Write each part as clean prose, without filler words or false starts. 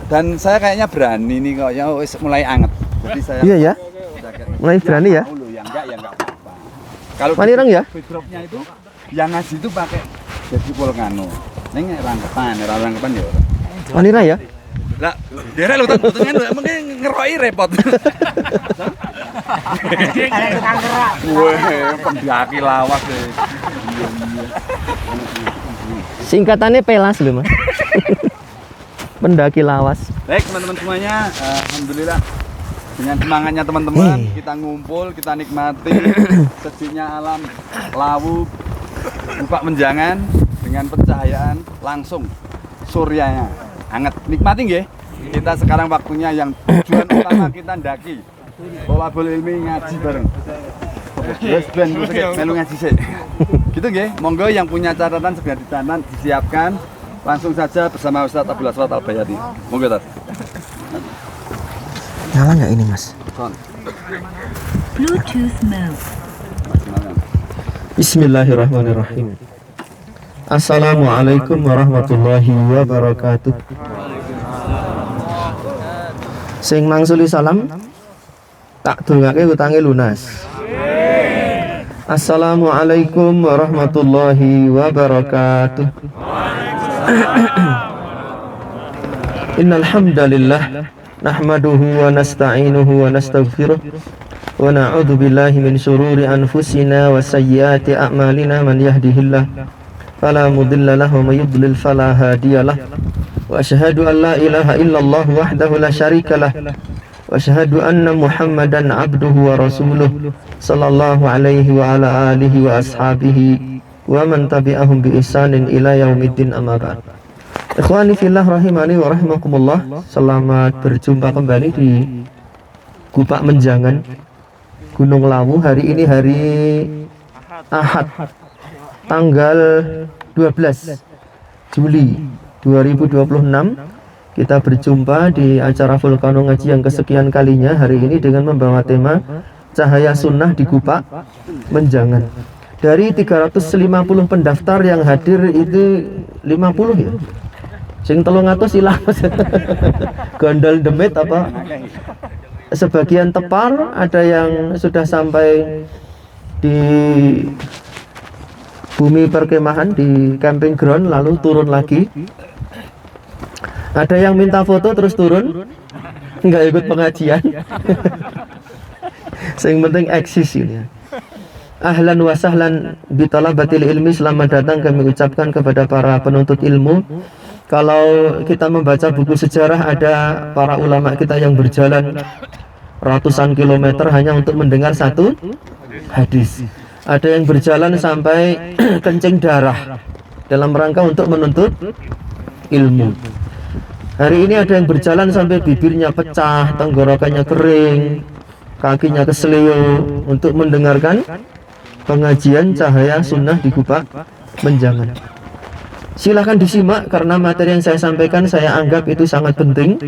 Dan saya kayaknya berani nih kok, ya wis mulai anget. Jadi saya Iya ya. Mulai berani ya. Ya enggak apa-apa. Kalau Manireng ya? backdropnya itu yang ngaji itu pakai jadi volcano. Ning rangkepan ya. Wanira ya. Lah, derek lho tak butuhnya mungkin ngeroki repot. Wah, pendaki lawas deh. Singkatannya pelas loh mas. Pendaki lawas. Baik teman-teman semuanya, alhamdulillah dengan semangatnya teman-teman kita ngumpul, kita nikmati sejuknya alam Lawu buka menjangan dengan pencahayaan langsung suryanya hangat. Nikmati nggih. Kita sekarang waktunya yang tujuan utama kita ndaki. Tolabul ilmi ngaji bareng. Wes ben melu ngaji sik. Gitu nggih. Monggo yang punya catatan segera dicatat, disiapkan. Langsung saja bersama Ustaz Abdul Aswad Al-Bayati. Monggo Ustaz. Nyala nggak ini mas? Bluetooth mode. Bismillahirrahmanirrahim. Assalamualaikum warahmatullahi wabarakatuh. Sing mangsuli salam tak dongake utange lunas. Assalamualaikum warahmatullahi wabarakatuh. Innal hamdalillah nahmaduhu wa nasta'inuhu wa nastaghfiruh wa na'udzu billahi min shururi anfusina wa sayyiati a'malina man yahdihillah fala mudilla lahu wa may yudlil fala hadiyalah wa asyhadu an la ilaha illallah wahdahu la syarikalah wa asyhadu anna muhammadan abduhu wa rasuluh sallallahu alaihi wa ala alihi wa ashabihi wa man tabi'ahum bi ihsanin ila yaumiddin amma ba'd. Ikhwani fillah rahimani wa rahimakumullah. Selamat berjumpa kembali di Gupak Menjangan Gunung Lawu. Hari ini hari Ahad tanggal 12 Juli 2026. Kita berjumpa di acara Volcano Ngaji yang kesekian kalinya hari ini dengan membawa tema Cahaya Sunnah di Gupak Menjangan. Dari 350 pendaftar yang hadir itu 50 ya. Sing 300 ilang. Gondol demit apa? Sebagian tepar, ada yang sudah sampai di bumi perkemahan di camping ground lalu turun lagi. Ada yang minta foto terus turun, nggak ikut pengajian. Yang penting eksis ini. Ahlan wa sahlan bi talabatil ilmi, selamat datang kami ucapkan kepada para penuntut ilmu. Kalau kita membaca buku sejarah, ada para ulama kita yang berjalan ratusan kilometer hanya untuk mendengar satu hadis. Ada yang berjalan sampai kencing darah dalam rangka untuk menuntut ilmu. Hari ini ada yang berjalan sampai bibirnya pecah, tenggorokannya kering, kakinya keselio untuk mendengarkan pengajian Cahaya Sunnah di Gupak Menjangan. Silahkan disimak karena materi yang saya sampaikan saya anggap itu sangat penting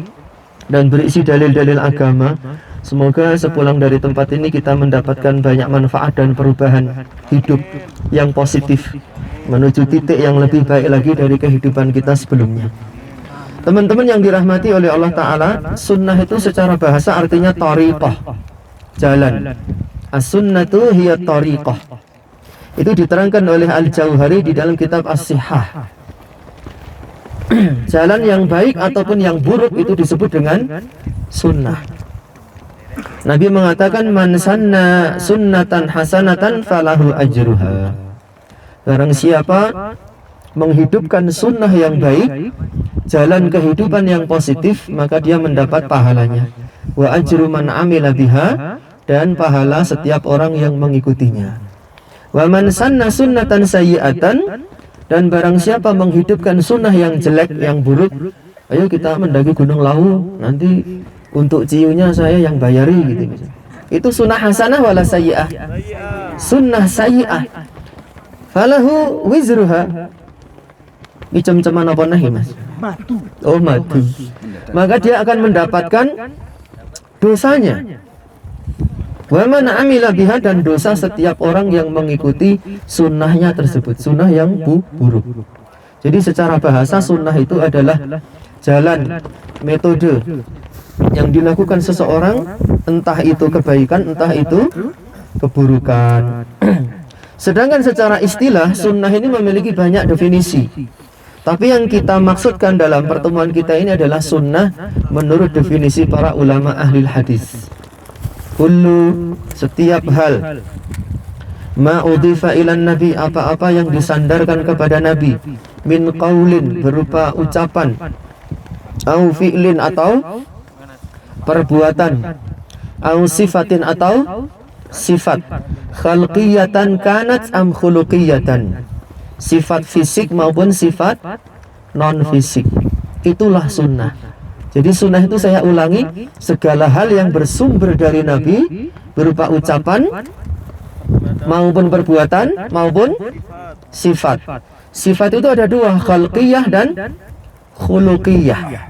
dan berisi dalil-dalil agama. Semoga sepulang dari tempat ini kita mendapatkan banyak manfaat dan perubahan hidup yang positif menuju titik yang lebih baik lagi dari kehidupan kita sebelumnya. Teman-teman yang dirahmati oleh Allah Ta'ala, sunnah itu secara bahasa artinya thariqah, jalan. As-sunnatu hiya thariqah. Itu diterangkan oleh Al-Jauhari di dalam kitab As-Sihah. Jalan yang baik ataupun yang buruk itu disebut dengan sunnah. Nabi mengatakan man sanna sunnatan hasanatan falahu ajruha. Barang siapa menghidupkan sunnah yang baik, jalan kehidupan yang positif, maka dia mendapat pahalanya. Wa ajru man amila biha, dan pahala setiap orang yang mengikutinya. Wa man sanna sunnatan sayyi'atan, dan barang siapa menghidupkan sunnah yang jelek, yang buruk, ayo kita mendaki Gunung Lawu, nanti untuk ciunya saya yang bayari gitu. Itu sunnah hasanah wala sayyi'ah. Sunnah sayyi'ah falahu wizruha. Icem-ceman apa nahi mas? Madu. Oh madu. Maka dia akan mendapatkan dosanya. Wa man amila biha, dan dosa setiap orang yang mengikuti sunnahnya tersebut, sunnah yang buruk. Jadi secara bahasa sunnah itu adalah jalan, metode yang dilakukan seseorang, entah itu kebaikan, entah itu keburukan. Sedangkan secara istilah, sunnah ini memiliki banyak definisi. Tapi yang kita maksudkan dalam pertemuan kita ini adalah sunnah menurut definisi para ulama ahli hadis. Kullu, setiap hal, ma udhifa ilan nabi, apa-apa yang disandarkan kepada nabi, min qaulin, berupa ucapan, au fi'lin, atau perbuatan, au sifatin, atau sifat, khalqiyatan kanat am khuluqiyatan, sifat fisik maupun sifat non fisik, itulah sunnah. Jadi sunnah itu, saya ulangi, segala hal yang bersumber dari nabi berupa ucapan maupun perbuatan maupun sifat. Sifat itu ada dua, khalqiyah dan khuluqiyah.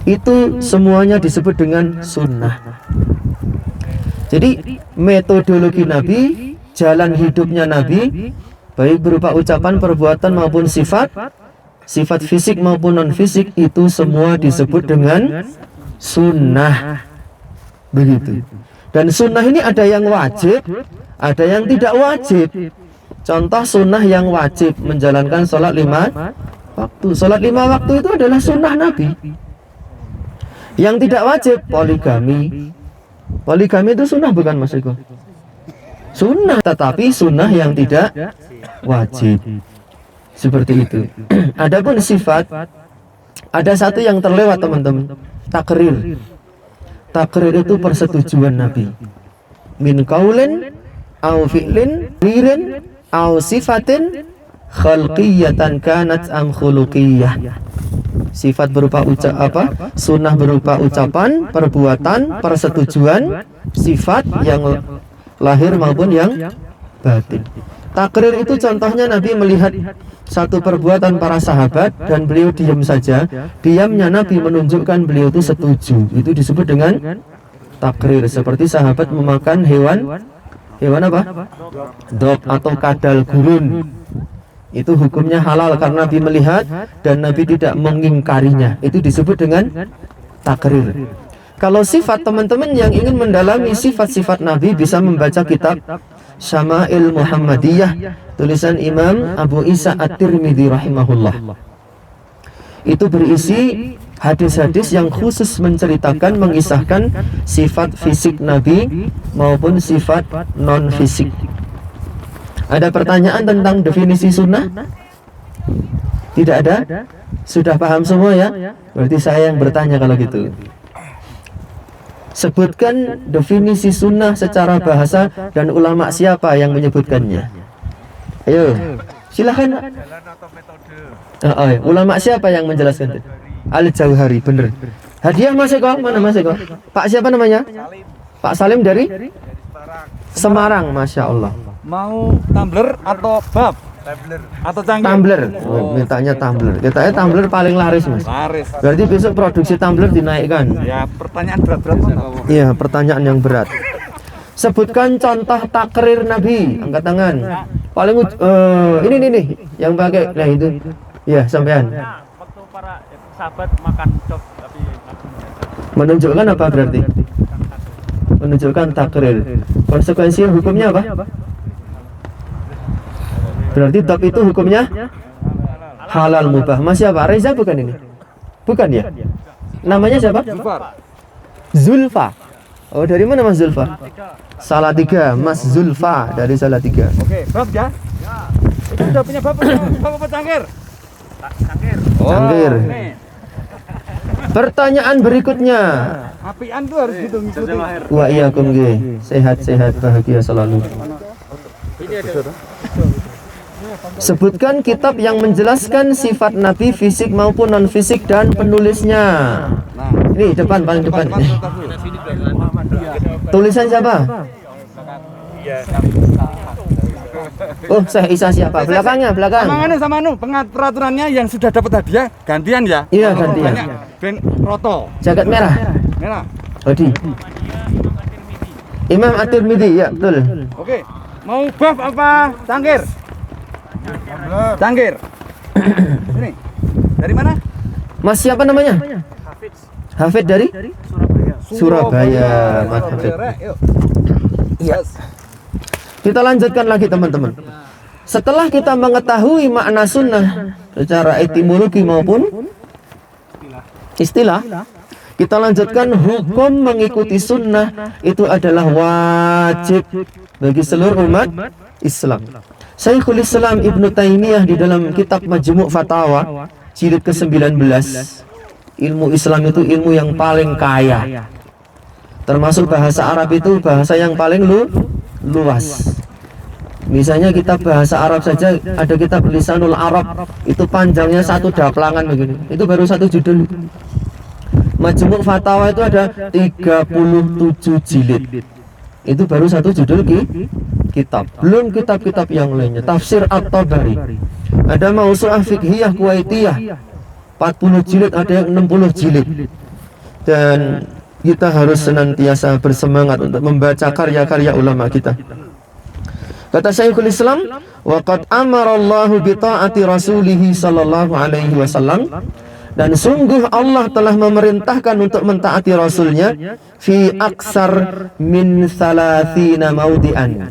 Itu semuanya disebut dengan sunnah. Jadi metodologi nabi, jalan hidupnya nabi, baik berupa ucapan, perbuatan maupun sifat, sifat fisik maupun non fisik, itu semua disebut dengan sunnah. Begitu. Dan sunnah ini ada yang wajib, ada yang tidak wajib. Contoh sunnah yang wajib, menjalankan sholat 5 waktu. Sholat 5 waktu itu adalah sunnah nabi. Yang tidak wajib, poligami. Poligami itu sunnah bukan Mas Eko? Sunnah, tetapi sunnah yang tidak wajib. Seperti itu. Adapun sifat, ada satu yang terlewat teman-teman, takrir. Takrir itu persetujuan nabi. Min qaulin au fi'lin ririn au sifatin khalqiyatan kanat am khuluqiyah. Sifat berupa sunnah berupa ucapan, perbuatan, persetujuan, sifat yang lahir maupun yang batin. Takrir itu contohnya Nabi melihat satu perbuatan para sahabat dan beliau diam saja. Diamnya Nabi menunjukkan beliau itu setuju. Itu disebut dengan takrir. Seperti sahabat memakan hewan apa? Dog atau kadal gurun. Itu hukumnya halal karena Nabi melihat dan Nabi tidak mengingkarinya. Itu disebut dengan takrir. Kalau sifat, teman-teman yang ingin mendalami sifat-sifat Nabi bisa membaca kitab Syama'il Muhammadiyah, tulisan Imam Abu Isa At-Tirmidzi rahimahullah. Itu berisi hadis-hadis yang khusus menceritakan, mengisahkan sifat fisik Nabi maupun sifat non fisik. Ada pertanyaan tentang definisi sunnah? Tidak ada? Sudah paham semua ya? Berarti saya yang bertanya kalau gitu. Sebutkan definisi sunnah secara bahasa dan ulama siapa yang menyebutkannya? Ayo, silakan. Ulama siapa yang menjelaskan? Al-Jauhari, bener. Hadiah Mas Eko, mana Mas Eko? Pak siapa namanya? Pak Salim dari Semarang, Masya Allah. Mau tumbler atau bab? Atau cangkir? Tumbler. Mintanya tumbler. Katanya tumbler paling laris, Mas. Laris. Berarti besok produksi tumbler dinaikkan. Ya, pertanyaan berat-berat. Iya, pertanyaan yang berat. Sebutkan contoh takrir Nabi. Angkat tangan. Paling ini yang pakai. Nah itu. Iya, sampean. Waktu para sahabat makan cok tapi menunjukkan apa berarti? Menunjukkan takrir. Konsekuensi hukumnya apa? Berarti top itu hukumnya halal mubah. Mas siapa? Reza bukan ini? Bukan ya? Namanya siapa? Zulfa. Oh, dari mana Mas Zulfa? Salatiga, Mas Zulfa dari Salatiga. Oke, bab ya? Itu udah punya bab apa cangkir? Cangkir. Cangkir. Pertanyaan berikutnya. Apian tuh harus gitu ngikutin. Wa iyyakum nggih. Sehat-sehat bahagia selalu. Sebutkan kitab yang menjelaskan sifat Nabi fisik maupun non fisik dan penulisnya. Nah, Ini depan, paling depan. Tulisan siapa? Oh, Syekh Isa siapa? Belakangnya, belakang. sama peraturannya yang sudah dapat hadiah gantian ya? Iya, gantian. Ben roto. Jaket merah. Merah. Odi. Imam At-Tirmidzi, ya betul. Oke. Mau bab apa cangkir? Cangkir. Ini. Dari mana? Mas siapa namanya? Hafid dari Surabaya. Mas Hafid. Iya. Kita lanjutkan lagi teman-teman. Setelah kita mengetahui makna sunnah secara etimologi maupun istilah, kita lanjutkan hukum mengikuti sunnah itu adalah wajib bagi seluruh umat Islam. Syekhul Islam Ibnu Taimiyah di dalam kitab Majmu' Fatawa jilid ke-19, ilmu Islam itu ilmu yang paling kaya. Termasuk bahasa Arab itu bahasa yang paling luas. Misalnya kitab bahasa Arab saja ada kitab Lisanul Arab, itu panjangnya satu daplangan begini. Itu baru satu judul. Majmu' Fatawa itu ada 37 jilid. Itu baru satu judul kitab. Belum kitab-kitab yang lainnya. Tafsir At-Tabari. Ada Mausu'ah Fiqhiyah Kuwaitiyah 40 jilid, ada yang 60 jilid. Dan kita harus senantiasa bersemangat untuk membaca karya-karya ulama kita. Kata Syekhul Islam, waqad amarallahu bi ta'ati rasulih sallallahu alaihi wasallam, dan sungguh Allah telah memerintahkan untuk mentaati rasulnya fi aksar min salathina maudi'an,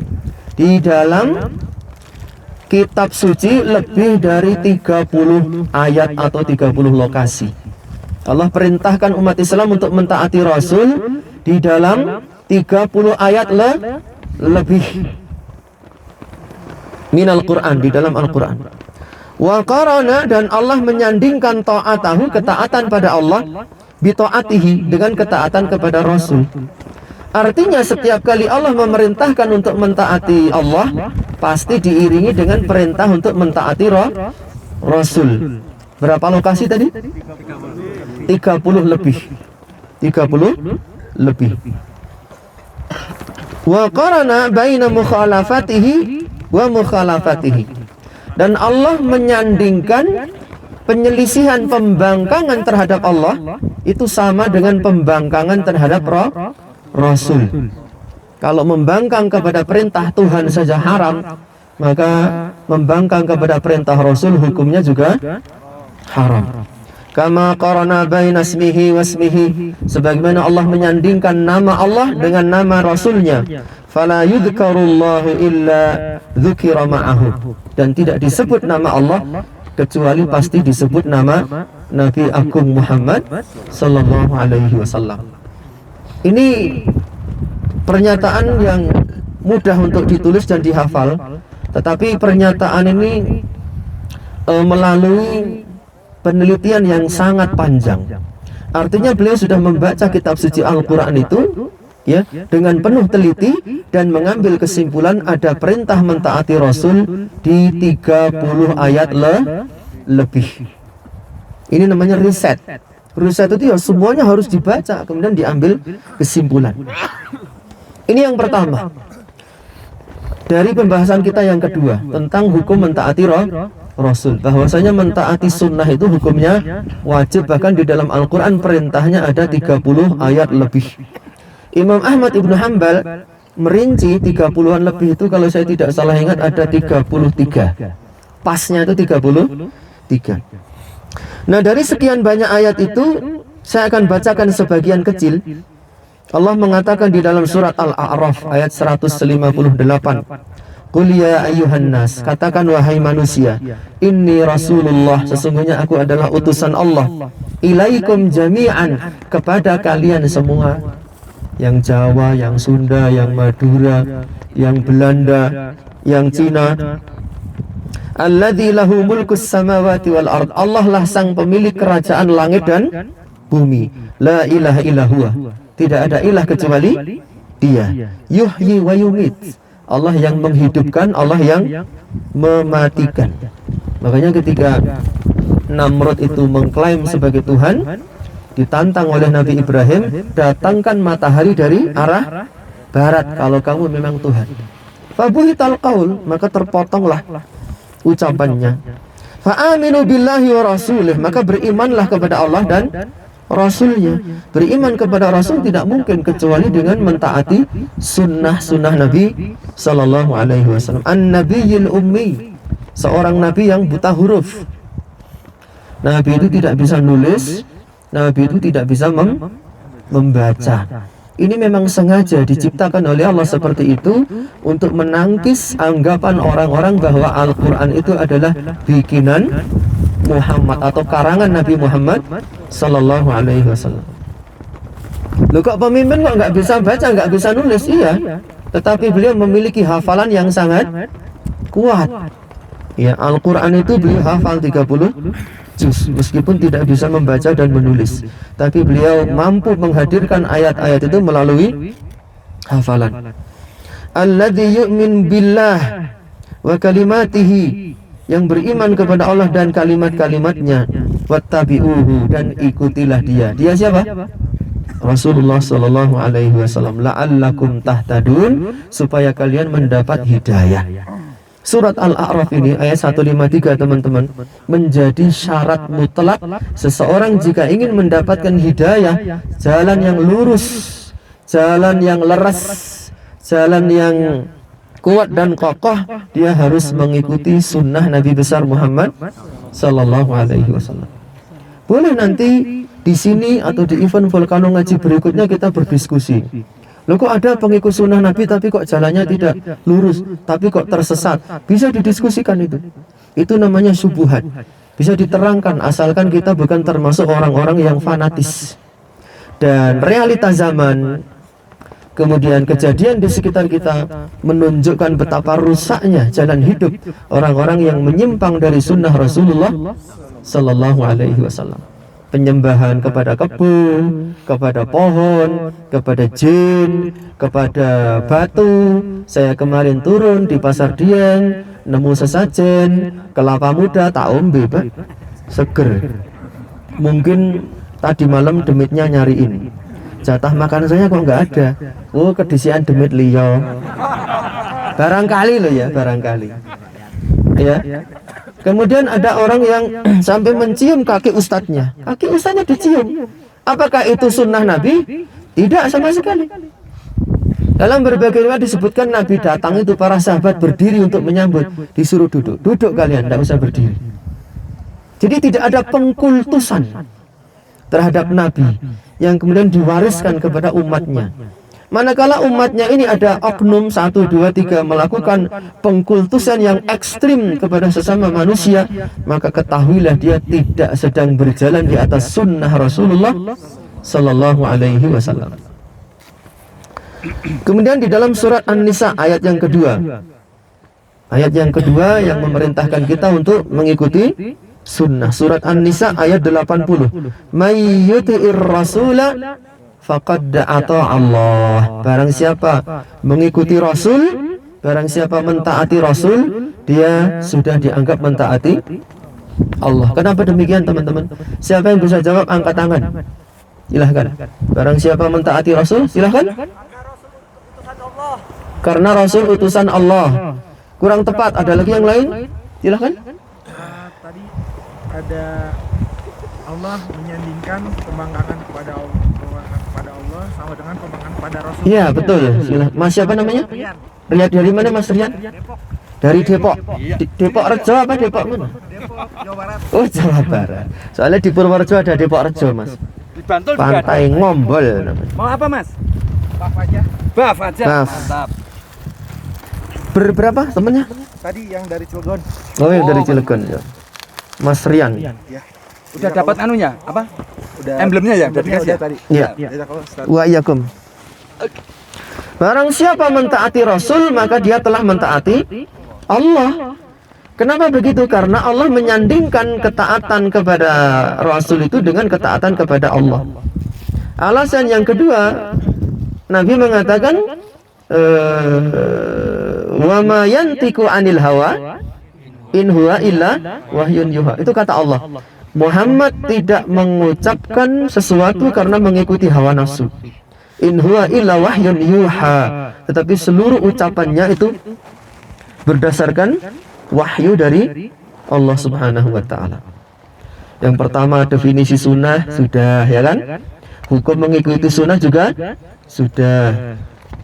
di dalam kitab suci lebih dari 30 ayat atau 30 lokasi. Allah perintahkan umat Islam untuk mentaati rasul di dalam 30 ayat lebih minal Quran, di dalam Al-Quran. Wa qarana, dan Allah menyandingkan ta'atahu, ketaatan pada Allah, bi ta'atihi, dengan ketaatan kepada Rasul. Artinya setiap kali Allah memerintahkan untuk mentaati Allah, pasti diiringi dengan perintah untuk mentaati Rasul. Berapa lokasi tadi? 30 lebih. 30 lebih. Wa qarana baina mukhalafatihi wa mukhalafatihi, dan Allah menyandingkan penyelisihan, pembangkangan terhadap Allah itu sama dengan pembangkangan terhadap Rasul. Kalau membangkang kepada perintah Tuhan saja haram, maka membangkang kepada perintah Rasul hukumnya juga haram. Kama qarana baina ismihi wasmihi, sebagaimana Allah menyandingkan nama Allah dengan nama Rasulnya. Fala yudhkarullahu illa dzukira ma'ahu, dan tidak disebut nama Allah kecuali pasti disebut nama Nabi Agung Muhammad sallallahu alaihi wasallam. Ini pernyataan yang mudah untuk ditulis dan dihafal, tetapi pernyataan ini melalui penelitian yang sangat panjang. Artinya beliau sudah membaca kitab suci Al-Quran itu ya dengan penuh teliti dan mengambil kesimpulan ada perintah mentaati Rasul di 30 ayat lebih. Ini namanya riset. Riset itu ya semuanya harus dibaca kemudian diambil kesimpulan. Ini yang pertama. Dari pembahasan kita yang kedua tentang hukum mentaati Rasul, bahwasanya mentaati sunnah itu hukumnya wajib, bahkan di dalam Al-Quran perintahnya ada 30 ayat lebih. Imam Ahmad Ibnu Hanbal merinci 30-an lebih itu, kalau saya tidak salah ingat ada 33. Pasnya itu 33. Nah, dari sekian banyak ayat itu saya akan bacakan sebagian kecil. Allah mengatakan di dalam surat Al-A'raf ayat 158, Qul ya ayyuhan nas, katakan wahai manusia, inni Rasulullah, sesungguhnya aku adalah utusan Allah, ilaikum jami'an, kepada kalian semua, yang Jawa, yang Sunda, yang Madura, yang Belanda, yang Cina. Alladzi lahu mulkus samawati wal ard, Allah lah sang pemilik kerajaan langit dan bumi. La ilaha illa huwa, tidak ada ilah kecuali Dia. Yuhyi wa yumit, Allah yang menghidupkan, Allah yang mematikan. Makanya ketika Namrud itu mengklaim sebagai Tuhan, ditantang oleh Nabi Ibrahim, datangkan matahari dari arah barat kalau kamu memang Tuhan. Fabuhital qaul, maka terpotonglah ucapannya. Fa'aminu billahi wa rasulih, maka berimanlah kepada Allah dan Rasulnya. Beriman kepada Rasul tidak mungkin kecuali dengan mentaati sunnah-sunnah Nabi Sallallahu Alaihi Wasallam. An-Nabiyil Ummi, seorang Nabi yang buta huruf. Nabi itu tidak bisa nulis, Nabi itu tidak bisa membaca. Ini memang sengaja diciptakan oleh Allah seperti itu untuk menangkis anggapan orang-orang bahwa Al-Quran itu adalah bikinan Muhammad atau karangan Nabi Muhammad Sallallahu Alaihi Wasallam. Loh, kok pemimpin kok nggak bisa baca, nggak bisa nulis? Iya, tetapi beliau memiliki hafalan yang sangat kuat. Ya, Al-Quran itu beliau hafal 30 juz, meskipun tidak bisa membaca dan menulis, tapi beliau mampu menghadirkan ayat-ayat itu melalui hafalan. Alladzi yu'min billah wa kalimatihi, yang beriman kepada Allah dan kalimat-kalimatnya, wattabi'uhu, dan ikutilah dia. Dia siapa? Rasulullah Sallallahu Alaihi Wasallam. La'allakum tahtadun, supaya kalian mendapat hidayah. Surat Al-A'raf ini ayat 153 teman-teman, menjadi syarat mutlak seseorang jika ingin mendapatkan hidayah, jalan yang lurus, jalan yang leres, jalan yang kuat dan kokoh, dia harus mengikuti sunnah Nabi besar Muhammad Sallallahu Alaihi Wasallam. Boleh nanti di sini atau di event Volcano Ngaji berikutnya kita berdiskusi. Loh, kok ada pengikut sunnah Nabi tapi kok jalannya tidak lurus, tapi kok tersesat? Bisa didiskusikan itu. Itu namanya syubhat. Bisa diterangkan asalkan kita bukan termasuk orang-orang yang fanatis. Dan realita zaman, kemudian kejadian di sekitar kita menunjukkan betapa rusaknya jalan hidup orang-orang yang menyimpang dari sunnah Rasulullah Sallallahu Alaihi Wasallam. Penyembahan kepada kebun, kepada pohon, kepada jin, kepada batu. Saya kemarin turun di Pasar Dieng, nemu sesajen kelapa muda, tak ombe, Pak, seger. Mungkin tadi malam demitnya nyariin, jatah makan saya kok nggak ada. Oh, kedisian demit liyo. Barangkali loh ya, barangkali. Ya. Kemudian ada orang yang sampai mencium kaki ustadznya. Kaki ustadznya dicium. Apakah itu sunnah Nabi? Tidak sama sekali. Dalam berbagai riwayat disebutkan Nabi datang itu para sahabat berdiri untuk menyambut, disuruh duduk. Duduk kalian, tidak usah berdiri. Jadi tidak ada pengkultusan terhadap Nabi yang kemudian diwariskan kepada umatnya. Manakala umatnya ini ada oknum 1, 2, 3 melakukan pengkultusan yang ekstrim kepada sesama manusia, maka ketahuilah dia tidak sedang berjalan di atas sunnah Rasulullah Sallallahu Alaihi Wasallam. Kemudian di dalam surat An-Nisa ayat yang kedua, ayat yang kedua yang memerintahkan kita untuk mengikuti sunnah. Surat An-Nisa ayat 80. May yuti'ir rasula faqad ata Allah. Barang siapa mengikuti Rasul, barang siapa mentaati Rasul, dia sudah dianggap mentaati Allah. Kenapa demikian teman-teman? Siapa yang bisa jawab angkat tangan? Silahkan. Barang siapa mentaati Rasul, silahkan. Karena Rasul utusan Allah. Kurang tepat, ada lagi yang lain? Silahkan. Tadi ada Allah menyandingkan pembangkangan kepada Allah sama dengan pembangkangan kepada Rasul. Iya, betul. Silahkan. Mas siapa namanya? Rian. Dari mana Mas Rian? Dari Depok. Depok Rejo apa Depok mana? Depok, Jawa Barat. Oh, Jawa Barat. Soalnya di Purworejo ada Depok Rejo, Mas. Di Bantul juga ada. Pantai Ngombol namanya. Mau apa, Mas? Baf aja. Baf aja. Baf. Mantap. Berapa temennya? Tadi yang dari Cilegon. Oh, yang dari Cilegon ya. Mas Rian. Ya. Udah dapat anunya? Apa? Udah. Emblemnya ya? Udah dikasih ya? tadi. Iya. Ya. Wa iyyakum. Barang siapa mentaati Rasul, maka dia telah mentaati Allah. Kenapa begitu? Karena Allah menyandingkan ketaatan kepada Rasul itu dengan ketaatan kepada Allah. Alasan yang kedua, Nabi mengatakan wa ma yantiqu anil hawa in huwa illa wahyun yuha. Itu kata Allah. Muhammad tidak mengucapkan sesuatu karena mengikuti hawa nafsu. In huwa illa wahyun yuha. Tetapi seluruh ucapannya itu berdasarkan wahyu dari Allah Subhanahu wa taala. Yang pertama, definisi sunnah sudah, ya kan? Hukum mengikuti sunnah juga sudah.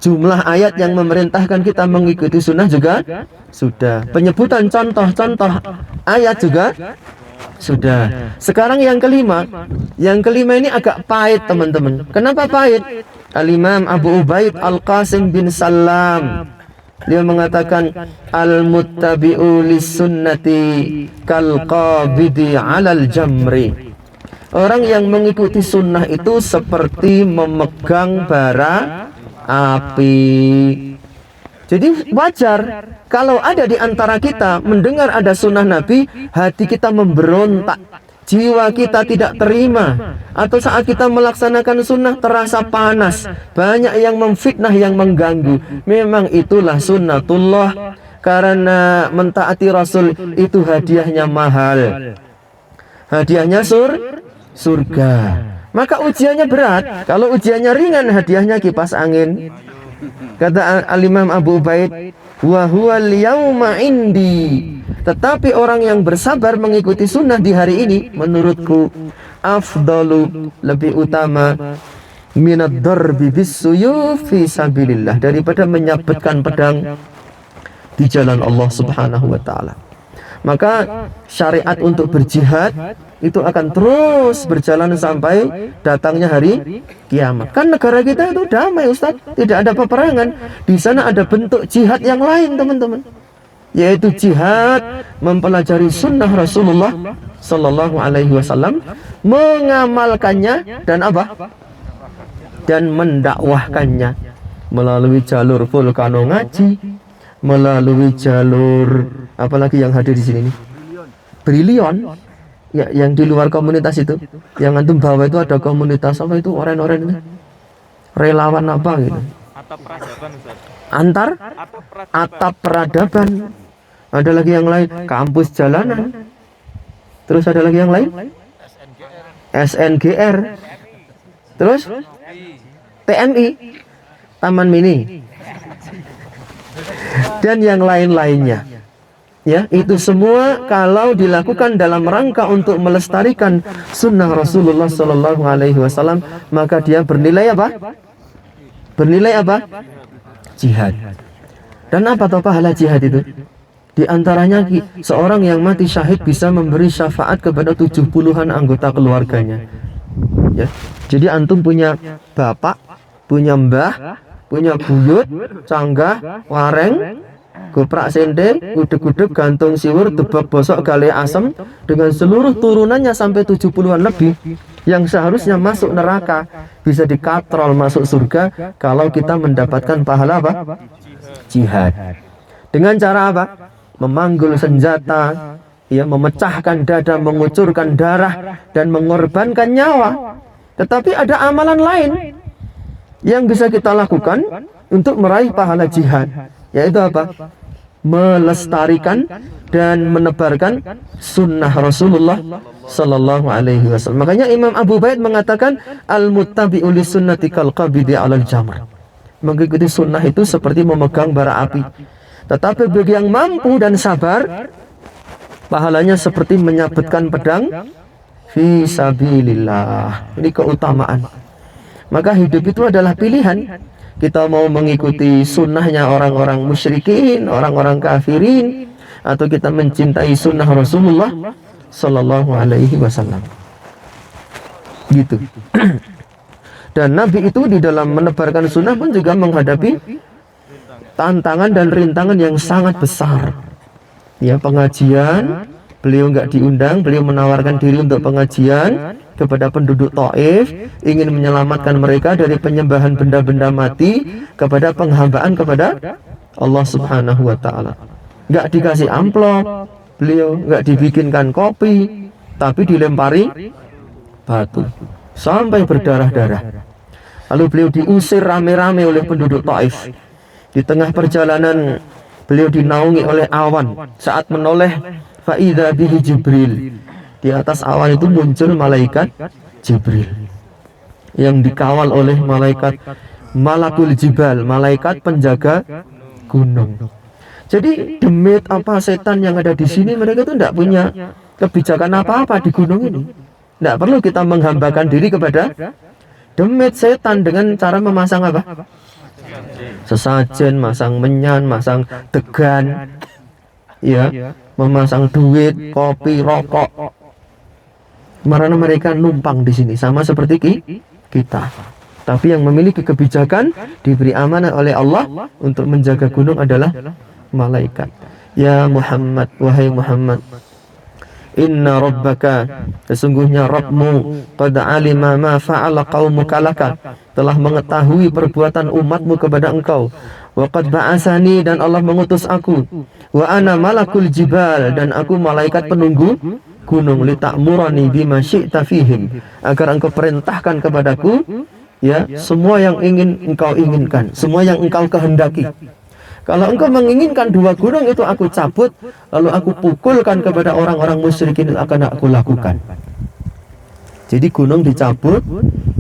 Jumlah ayat yang memerintahkan kita mengikuti sunnah juga sudah. Penyebutan contoh-contoh ayat juga Sudah. Sekarang yang kelima. Yang kelima ini agak pahit teman-teman. Kenapa pahit? Al-Imam Abu Ubaid Al-Qasim bin Salam, dia mengatakan al-muttabi'u lis-sunnati kal-qabidi 'alal jamri. Orang yang mengikuti sunnah itu seperti memegang bara api. Jadi wajar kalau ada di antara kita mendengar ada sunnah Nabi, hati kita memberontak, jiwa kita tidak terima. Atau saat kita melaksanakan sunnah terasa panas, banyak yang memfitnah, yang mengganggu. Memang itulah sunnatullah, karena mentaati Rasul itu hadiahnya mahal. Hadiahnya surga. Maka ujiannya berat. Kalau ujiannya ringan, hadiahnya kipas angin. Kata Al-Imam Abu Ubaid, wa huwal yauma indi. Tetapi orang yang bersabar mengikuti sunnah di hari ini, menurutku afdalu, lebih utama, minad darbi bisuyuf fi sabilillah, daripada menyabetkan pedang di jalan Allah Subhanahu wa taala. Maka syariat untuk berjihad itu akan terus berjalan sampai datangnya hari kiamat. Kan negara kita itu damai, Ustaz, tidak ada peperangan. Di sana ada bentuk jihad yang lain, teman-teman, yaitu jihad mempelajari sunnah Rasulullah Sallallahu Alaihi Wasallam, mengamalkannya dan apa? Dan mendakwahkannya melalui jalur Volcano Ngaji, melalui jalur apalagi yang hadir di sini nih, Brilion. Ya, yang di luar komunitas itu, yang antum bawa itu ada komunitas apa itu, oren-oren itu, relawan apa gitu. Atap peradaban, Ustaz. Atap peradaban. Ada lagi yang lain, kampus jalanan. Terus ada lagi yang lain, SNGR. Terus TMI, Taman Mini, dan yang lain-lainnya. Ya, itu semua kalau dilakukan dalam rangka untuk melestarikan sunnah Rasulullah Sallallahu Alaihi Wasallam, maka dia bernilai apa? Bernilai apa? Jihad. Dan apa toh pahala jihad itu? Di antaranya seorang yang mati syahid bisa memberi syafaat kepada 70-an anggota keluarganya. Ya, jadi antum punya bapak, punya mbah, punya buyut, canggah, wareng, goprak sende, gudeg-gudeg, gantung siwur, tebak bosok, gale asem, dengan seluruh turunannya sampai 70-an lebih, yang seharusnya masuk neraka bisa dikatrol masuk surga kalau kita mendapatkan pahala apa? Jihad. Dengan cara apa? Memanggul senjata, ya, memecahkan dada, mengucurkan darah, dan mengorbankan nyawa. Tetapi ada amalan lain yang bisa kita lakukan untuk meraih pahala jihad, yaitu apa? Melestarikan dan menebarkan sunnah Rasulullah Sallallahu Alaihi Wasallam. Makanya Imam Abu Ubaid mengatakan al-muttabi'u lis-sunnati kal-qabidi 'alal jamr. Mengikuti sunnah itu seperti memegang bara api. Tetapi bagi yang mampu dan sabar, pahalanya seperti menyabetkan pedang fi sabilillah. Ini keutamaan. Maka hidup itu adalah pilihan. Kita mau mengikuti sunnahnya orang-orang musyrikin, orang-orang kafirin, atau kita mencintai sunnah Rasulullah Sallallahu Alaihi Wasallam. Gitu. Dan Nabi itu di dalam menebarkan sunnah pun juga menghadapi tantangan dan rintangan yang sangat besar. Ya, pengajian, beliau nggak diundang, beliau menawarkan diri untuk pengajian kepada penduduk Taif, ingin menyelamatkan mereka dari penyembahan benda-benda mati kepada penghambaan kepada Allah Subhanahu wa taala. Nggak dikasih amplop, beliau nggak dibikinkan kopi, tapi dilempari batu sampai berdarah-darah. Lalu beliau diusir rame-rame oleh penduduk Taif. Di tengah perjalanan beliau dinaungi oleh awan. Saat menoleh, faidza bihi Jibril. Di atas awan itu muncul malaikat Jibril yang dikawal oleh malaikat Malakul Jibal, malaikat penjaga gunung. Jadi demit apa setan yang ada di sini, mereka itu tidak punya kebijakan apa-apa di gunung ini. Tidak perlu kita menghambakan diri kepada demit setan dengan cara memasang apa? Sesajen, masang menyan, masang degan, ya, memasang duit, kopi, rokok. Karena mereka numpang di sini sama seperti kita. Tapi yang memiliki kebijakan diberi amanah oleh Allah untuk menjaga gunung adalah malaikat. Ya Muhammad, wahai Muhammad, inna rabbaka, sesungguhnya Rabbmu, qad alima ma fa'ala qaumuka laka, telah mengetahui perbuatan umatmu kepada engkau. Wa qad ba'asani, dan Allah mengutus aku. Wa ana malakul jibal, dan aku malaikat penunggu gunung. Lita'murani bima syi'ta fihim, agar engkau perintahkan kepadaku ya semua yang ingin engkau inginkan, semua yang engkau kehendaki. Kalau engkau menginginkan 2 gunung itu aku cabut, lalu aku pukulkan kepada orang-orang musyrikin, itu akan aku lakukan. Jadi gunung dicabut,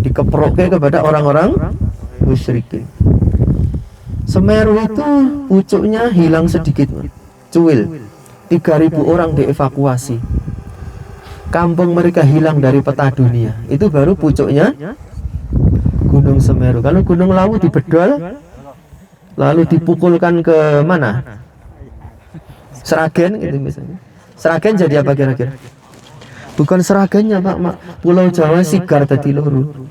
dikeproknya kepada orang-orang musyrikin. Semeru itu pucuknya hilang sedikit, cuil. 3.000 orang dievakuasi. Kampung mereka hilang dari peta dunia. Itu baru pucuknya Gunung Semeru. Kalau Gunung Lawu dibedol, lalu dipukulkan ke mana? Seragen gitu misalnya. Seragen jadi apa kira-kira? Bukan Seragennya Pak, Pulau Jawa sigar tadi loro.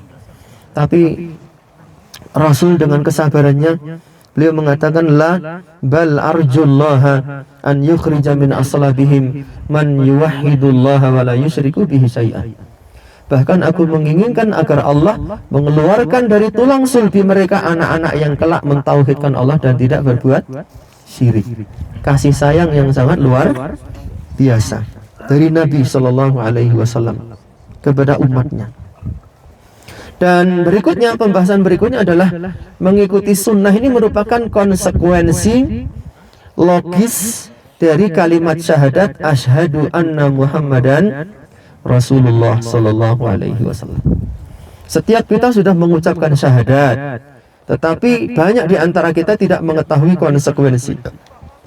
Tapi Rasul dengan kesabarannya, beliau mengatakan la bal arjullaha an yukhrija min aslabihim man yuwahhidullaha wa la yusyriku bihi syai'an. Bahkan aku menginginkan agar Allah mengeluarkan dari tulang sulbi mereka anak-anak yang kelak mentauhidkan Allah dan tidak berbuat syirik. Kasih sayang yang sangat luar biasa dari Nabi Shallallahu Alaihi Wasallam kepada umatnya. Dan berikutnya, pembahasan berikutnya adalah mengikuti sunnah. Ini merupakan konsekuensi logis dari kalimat syahadat asyhadu anna Muhammadan Rasulullah Sallallahu Alaihi Wasallam. Setiap kita sudah mengucapkan syahadat, tetapi banyak di antara kita tidak mengetahui konsekuensi.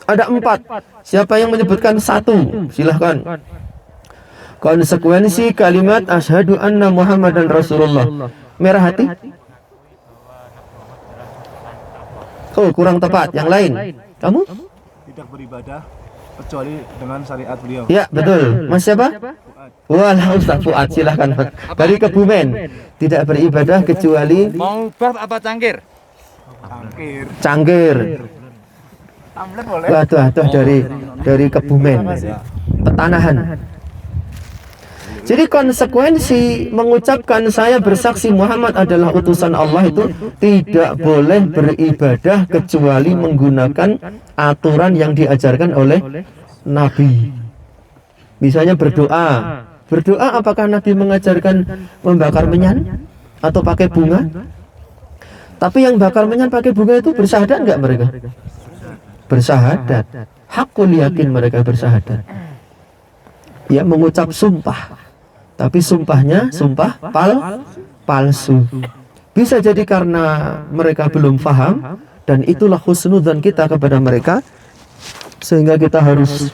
Ada 4. Siapa yang menyebutkan 1? Silahkan. Konsekuensi kalimat asyhadu anna Muhammadan Rasulullah. Merah hati? Oh, kurang tepat. Yang lain? Kamu? Tidak beribadah kecuali dengan syariat beliau. Ya, betul. Mas siapa? Walah, Ustaz Fuad, silahkan. Dari Kebumen. Tidak beribadah kecuali Mau bab apa cangkir? Cangkir. Amlet boleh. Waduh, dari Kebumen. Petanahan. Jadi konsekuensi mengucapkan saya bersaksi Muhammad adalah utusan Allah itu tidak boleh beribadah kecuali menggunakan aturan yang diajarkan oleh Nabi. Misalnya berdoa. Berdoa apakah Nabi mengajarkan membakar menyan atau pakai bunga? Tapi yang bakar menyan pakai bunga itu bersyahadat enggak mereka? Bersahadat. Hakul yakin mereka bersahadat. Ya, mengucap sumpah. Tapi sumpahnya sumpah palsu. Bisa jadi karena mereka belum paham, dan itulah husnudzan kita kepada mereka, sehingga kita harus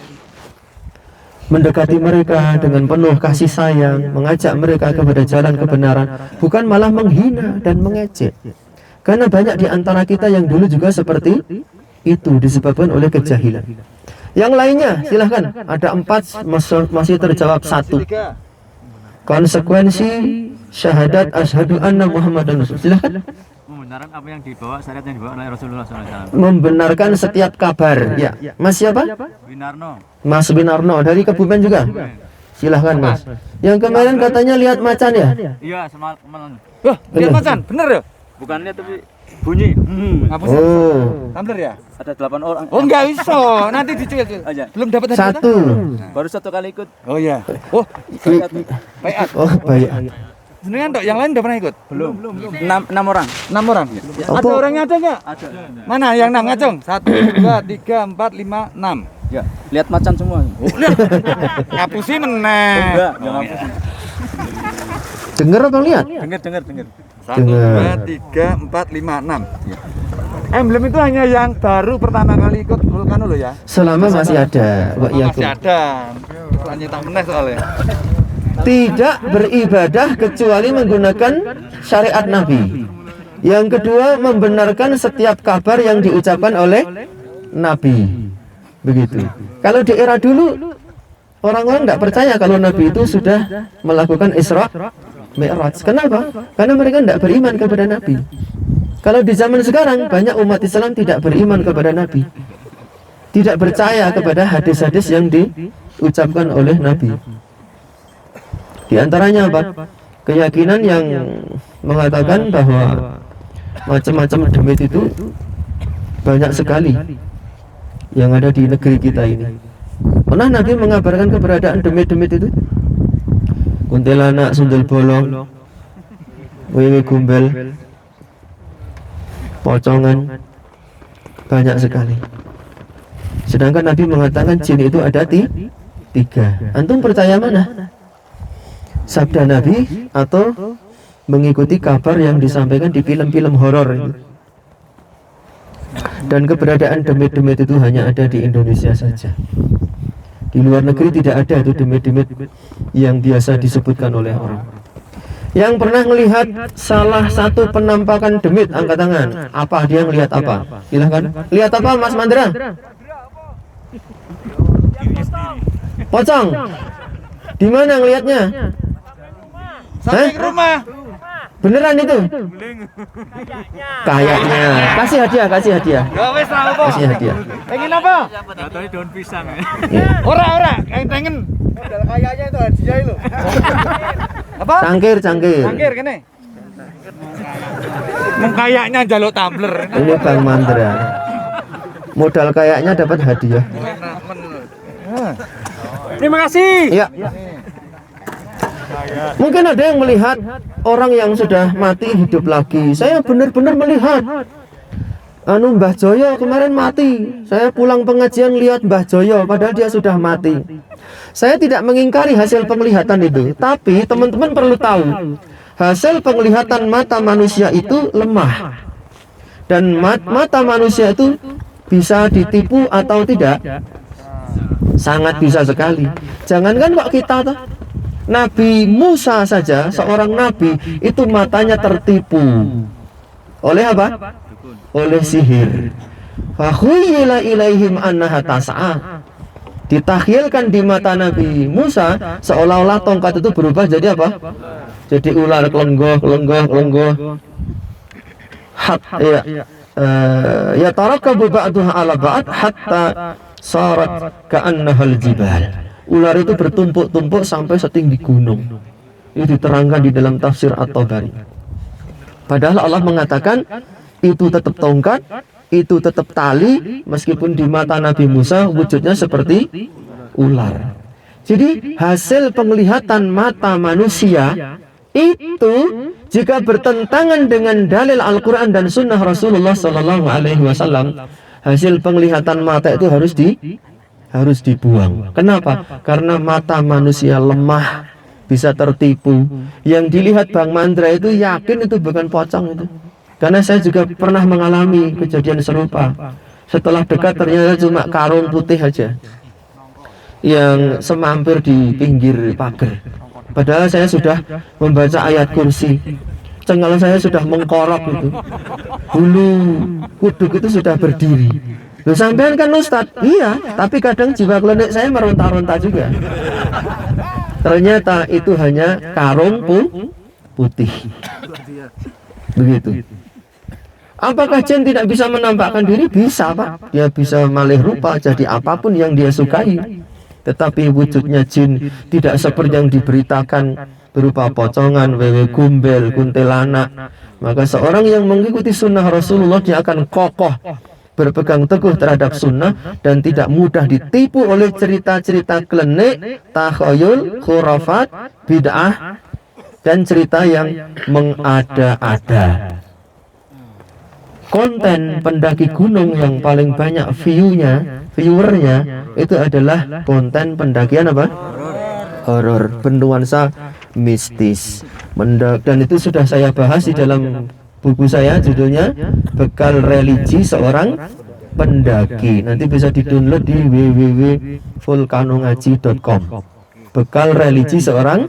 mendekati mereka dengan penuh kasih sayang, mengajak mereka kepada jalan kebenaran, bukan malah menghina dan mengejek. Karena banyak di antara kita yang dulu juga seperti itu, disebabkan oleh kejahilan. Yang lainnya silahkan. Ada 4, masih terjawab 1. Konsekuensi syahadat asyhadu anna Muhammadan Rasul. Silahkan. Membenarkan apa yang dibawa, syariat yang dibawa oleh Rasulullah SAW. Membenarkan setiap kabar. Ya. Mas siapa? Winarno. Mas Winarno dari Kebumen juga. Silahkan Mas. Yang kemarin katanya lihat macan ya? Iya, semalam. Wah, lihat macan, bener ya? Bukan lihat tapi bunyi. Ngapusin. Oh. Tumbler ya? Ada 8 orang. Oh, enggak bisa. Nanti dicuil. Aja. Belum dapat hadiah. 1. Baru 1 kali ikut. Oh iya. Oh, bayat. Oh, baik. Senengan dok, yang lain udah pernah ikut? Belum. 6 orang. 6 orang. Ada Apa? orangnya ada nggak? Ada. Mana yang 6 ngacung? 1, 2, 3, 4, 5, 6. Ya, lihat macan semua. Ngapusi meneh. Enggak, Oh, jangan. iya. Dengar apa lihat? Dengar. 1, 2, 3, 4, 5, 6. Emblem itu hanya yang baru pertama kali ikut Vulcano loh ya. Selama masih ada. Wa Masih iyyakum. ada. Lanjut meneh soalnya. Tidak beribadah kecuali menggunakan syariat Nabi. Yang kedua, membenarkan setiap kabar yang diucapkan oleh Nabi. Begitu. Kalau di era dulu orang-orang nggak percaya kalau Nabi itu sudah melakukan Isra Mi'raj. Kenapa? Karena mereka nggak beriman kepada Nabi. Kalau di zaman sekarang banyak umat Islam tidak beriman kepada Nabi, tidak percaya kepada hadis-hadis yang diucapkan oleh Nabi. Di antaranya apa? Keyakinan yang mengatakan bahwa macam-macam demit itu banyak sekali yang ada di negeri kita ini. Pernah Nabi mengabarkan keberadaan demit-demit itu? Kuntilanak, sundel bolong, wewe gumbel, pocongan, banyak sekali. Sedangkan Nabi mengatakan jin itu ada tiga. Antum percaya mana? Sabda Nabi atau mengikuti kabar yang disampaikan di film-film horor itu? Dan keberadaan demit-demit itu hanya ada di Indonesia saja. Di luar negeri tidak ada itu demit-demit yang biasa disebutkan oleh orang. Yang pernah melihat salah satu penampakan demit, angkat tangan. Apa dia melihat apa? Silahkan. Lihat apa Mas Mandra? Pocong. Di mana ngelihatnya? Samping rumah. Beneran itu? Kayaknya. Kasih hadiah, kasih hadiah. Wes lah apa? Kasih hadiah. Pengen apa? Katanya daun pisang ya. Ora, pengen. Kayaknya itu hadiah itu. Apa? Cangkir. Cangkir kene. Kayaknya jaluk tumbler. Ini Bang Mandra. Modal kayaknya dapat hadiah. Terima kasih. Iya. Mungkin ada yang melihat orang yang sudah mati hidup lagi. Saya benar-benar melihat Mbah Joyo kemarin mati. Saya pulang pengajian lihat Mbah Joyo padahal dia sudah mati. Saya tidak mengingkari hasil penglihatan itu, tapi teman-teman perlu tahu hasil penglihatan mata manusia itu lemah. Dan mata manusia itu bisa ditipu atau tidak? Sangat bisa sekali. Jangankan kok kita tuh, Nabi Musa saja, seorang nabi itu matanya tertipu oleh apa? Oleh sihir. Fakhuyyila ilaihim annaha tas'a. Ditakhilkan di mata Nabi Musa seolah-olah tongkat itu berubah jadi apa? Jadi ular kelenggoh. Ya tarakabu ba'duha ala ba'd hatta sarat ka'annahal jibal. Ular itu bertumpuk-tumpuk sampai setinggi gunung. Ini diterangkan di dalam tafsir At-Tabari. Padahal Allah mengatakan itu tetap tongkat, itu tetap tali, meskipun di mata Nabi Musa wujudnya seperti ular. Jadi hasil penglihatan mata manusia itu jika bertentangan dengan dalil Al-Quran dan Sunnah Rasulullah SAW, hasil penglihatan mata itu harus dibuang. Kenapa? Karena mata manusia lemah, bisa tertipu. Yang dilihat Bang Mandra itu yakin itu bukan pocong itu. Karena saya juga pernah mengalami kejadian serupa. Setelah dekat ternyata cuma karung putih aja yang semampir di pinggir pagar. Padahal saya sudah membaca ayat kursi. Cenggal saya sudah mengkorok itu. Bulu kuduk itu sudah berdiri. Loh, sampean kan Ustadz? Iya, tapi kadang jiwa klinik saya meronta-ronta juga. Ternyata itu hanya karung putih. Begitu. Apakah jin tidak bisa menampakkan diri? Bisa, Pak. Dia bisa malih rupa jadi apapun yang dia sukai. Tetapi wujudnya jin tidak seperti yang diberitakan berupa pocongan, wewe gumbel, kuntilanak. Maka seorang yang mengikuti sunnah Rasulullah dia akan kokoh, berpegang teguh terhadap sunnah dan tidak mudah ditipu oleh cerita-cerita klenik, takhayul, khurafat, bid'ah dan cerita yang mengada-ada. Konten pendaki gunung yang paling banyak viewernya itu adalah konten pendakian apa? Horor, bernuansa mistis. Dan itu sudah saya bahas di dalam buku saya, judulnya Bekal Religi Seorang Pendaki. Nanti bisa di-download di www.vulkanongaji.com. Bekal Religi Seorang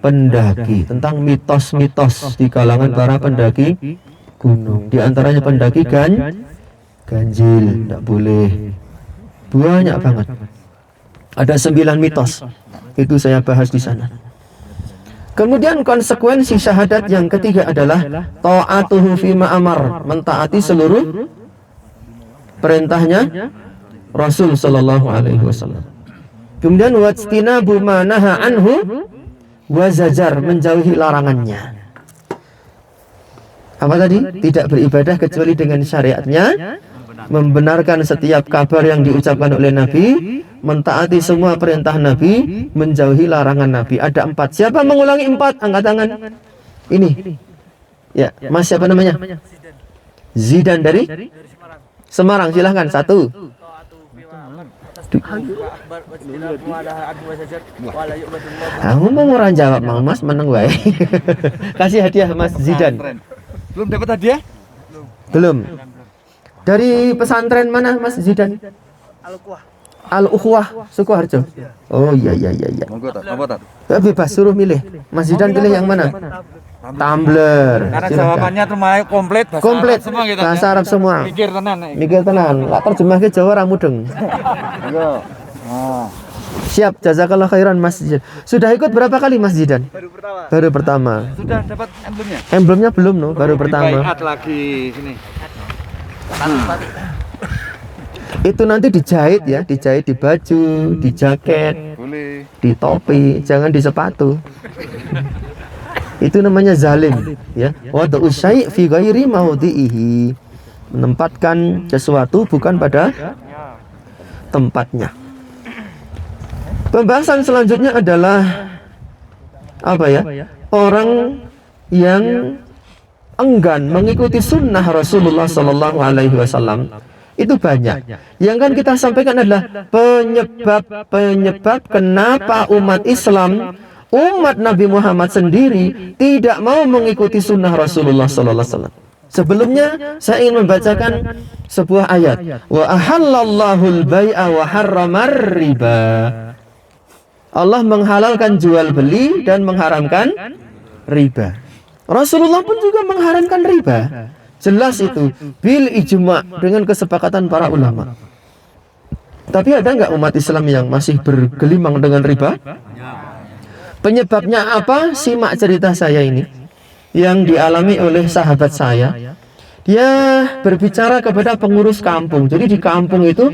Pendaki, tentang mitos-mitos di kalangan para pendaki gunung. Di antaranya pendaki ganjil, tidak boleh. Banyak banget. Ada 9 mitos. Itu saya bahas di sana. Kemudian konsekuensi syahadat yang ketiga adalah ta'atuhu fima amar, mentaati seluruh perintahnya Rasul sallallahu alaihi wasallam. Kemudian wajtinabu ma naha anhu wa zajar, menjauhi larangannya. Apa tadi? Tidak beribadah kecuali dengan syariatnya, membenarkan setiap kabar yang diucapkan oleh Nabi, mentaati semua perintah Nabi, menjauhi larangan Nabi. Ada 4. Siapa mengulangi 4? Angkat tangan. Ini. Ya, Mas siapa namanya? Zidan dari Semarang. Silahkan. 1. Kamu mau orang jawab, Mang Mas meneng wae. Kasih hadiah Mas Zidan. Belum dapat hadiah? Belum. Dari pesantren mana Mas Zidan? Al-Ukhwah Sukoharjo. Oh iya. Monggo tak, apa tak? Bebas, suruh milih. Mas Zidan pilih yang mana? Tumblr. Karena Silakan. jawabannya termasuk komplit bahasa Komplit. Arab semua gitu. Bahasa Arab semua. Mikir tenan. Mikir tenan. Lah terjemah ke Jawa ra mudeng. Yo. Oh. Siap, jazakallah khairan Mas Zidan. Sudah ikut berapa kali Mas Zidan? Baru pertama. Sudah dapat emblemnya? Emblemnya belum no, baru pertama. Dibaiat lagi sini. Itu nanti dijahit ya, dijahit di baju, di jaket, Boleh. di topi, jangan di sepatu. Itu namanya zalim ya. Wad'u syai' fi ghairi maudhi'ihi. Menempatkan sesuatu bukan pada tempatnya. Pembahasan selanjutnya adalah apa ya? Orang yang enggan mengikuti sunnah Rasulullah Sallallahu Alaihi Wasallam itu banyak. Yang kan kita sampaikan adalah penyebab kenapa umat Islam, umat Nabi Muhammad sendiri tidak mau mengikuti sunnah Rasulullah Sallallahu Alaihi Wasallam. Sebelumnya saya ingin membacakan sebuah ayat. Wa ahallallahu al-bai'a wa harramar riba. Allah menghalalkan jual beli dan mengharamkan riba. Rasulullah pun juga mengharamkan riba. Jelas itu bil ijma, dengan kesepakatan para ulama. Tapi ada nggak umat Islam yang masih bergelimang dengan riba? Penyebabnya apa? Simak cerita saya ini yang dialami oleh sahabat saya. Dia berbicara kepada pengurus kampung. Jadi di kampung itu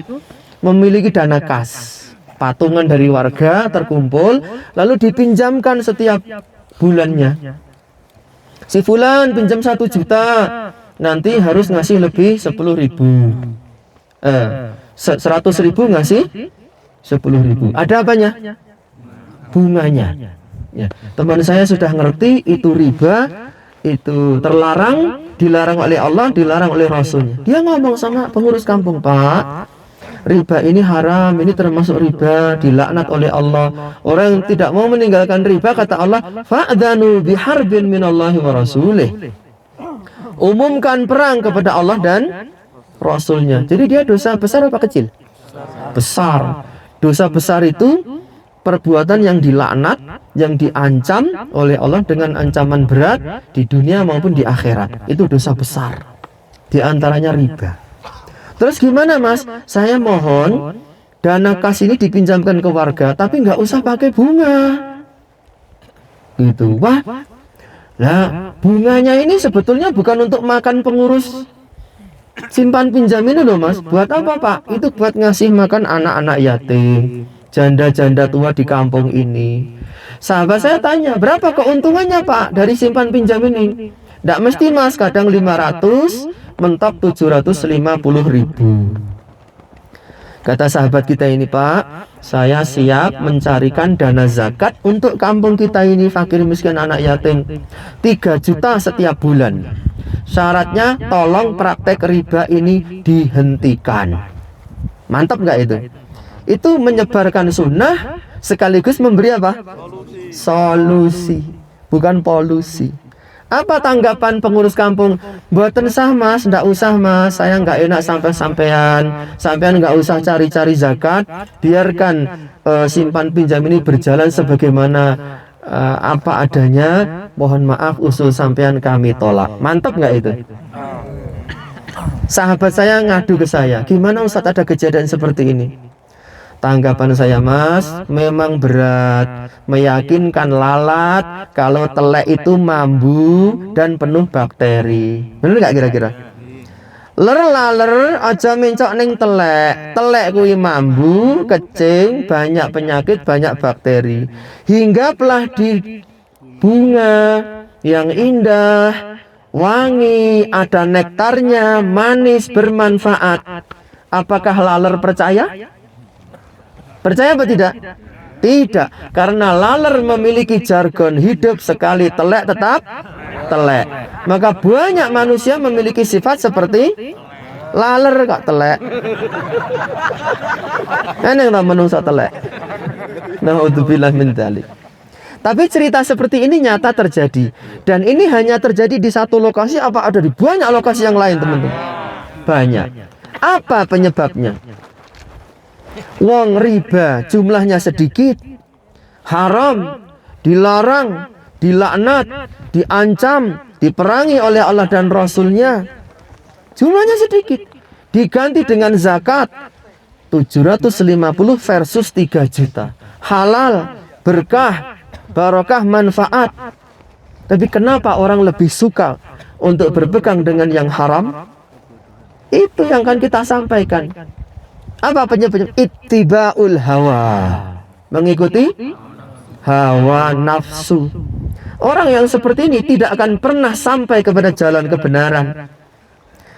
memiliki dana kas, patungan dari warga terkumpul, lalu dipinjamkan setiap bulannya. Si fulan pinjam 1 juta, nanti harus ngasih lebih 10.000. 100.000 ngasih 10.000. Ada apanya? Bunganya. Ya. Teman saya sudah ngerti itu riba, itu terlarang, dilarang oleh Allah, dilarang oleh Rasulnya. Dia ngomong sama pengurus kampung, Pak, riba ini haram, ini termasuk riba, dilaknat oleh Allah. Orang yang tidak mau meninggalkan riba, kata Allah, fa'adhanu biharbin minallahi wa rasulih. Umumkan perang kepada Allah dan Rasulnya. Jadi dia dosa besar apa kecil? Besar. Dosa besar itu perbuatan yang dilaknat, yang diancam oleh Allah dengan ancaman berat di dunia maupun di akhirat. Itu dosa besar. Di antaranya riba. Terus gimana Mas? Saya mohon dana kas ini dipinjamkan ke warga, tapi nggak usah pakai bunga. Gitu. Wah, nah bunganya ini sebetulnya bukan untuk makan pengurus simpan pinjam ini loh Mas. Buat apa Pak? Itu buat ngasih makan anak-anak yatim, janda-janda tua di kampung ini. Sahabat saya tanya, berapa keuntungannya Pak dari simpan pinjam ini? Nggak mesti Mas, kadang 500, mentok 750.000. Kata sahabat kita ini, Pak, saya siap mencarikan dana zakat untuk kampung kita ini, fakir miskin anak yatim, 3 juta setiap bulan. Syaratnya tolong praktek riba ini dihentikan. Mantap nggak itu? Itu menyebarkan sunnah sekaligus memberi apa? Solusi, bukan polusi. Apa tanggapan pengurus kampung? Buatan sah Mas, ndak usah Mas, saya nggak enak sampean nggak usah cari-cari zakat, biarkan simpan pinjam ini berjalan sebagaimana apa adanya. Mohon maaf usul sampean kami tolak. Mantap nggak itu? Sahabat saya ngadu ke saya, gimana Ustadz ada kejadian seperti ini? Tanggapan saya, Mas, memang berat meyakinkan lalat kalau telek itu mambu dan penuh bakteri. Bener nggak kira-kira? Laler aja mencok ning telek. Telek kuwi mambu, kecing, banyak penyakit, banyak bakteri. Hingga pelah di bunga yang indah, wangi, ada nektarnya, manis, bermanfaat. Apakah laler percaya? Percaya apa tidak? Tidak, karena laler memiliki jargon hidup sekali telek tetap telek. Maka banyak manusia memiliki sifat seperti laler kok telek. Eneng ta menungso telek. Naudzubillah min dzalik. Tapi cerita seperti ini nyata terjadi, dan ini hanya terjadi di satu lokasi apa ada di banyak lokasi yang lain, teman-teman? Banyak. Apa penyebabnya? Wong riba jumlahnya sedikit, haram, dilarang, dilaknat, diancam, diperangi oleh Allah dan Rasulnya. Jumlahnya sedikit, diganti dengan zakat 750 versus 3 juta. Halal, berkah, barokah, manfaat. Tapi kenapa orang lebih suka untuk berpegang dengan yang haram? Itu yang akan kita sampaikan. Apa penyebabnya? Ittiba'ul hawa, mengikuti hawa nafsu. Orang yang seperti ini tidak akan pernah sampai kepada jalan kebenaran,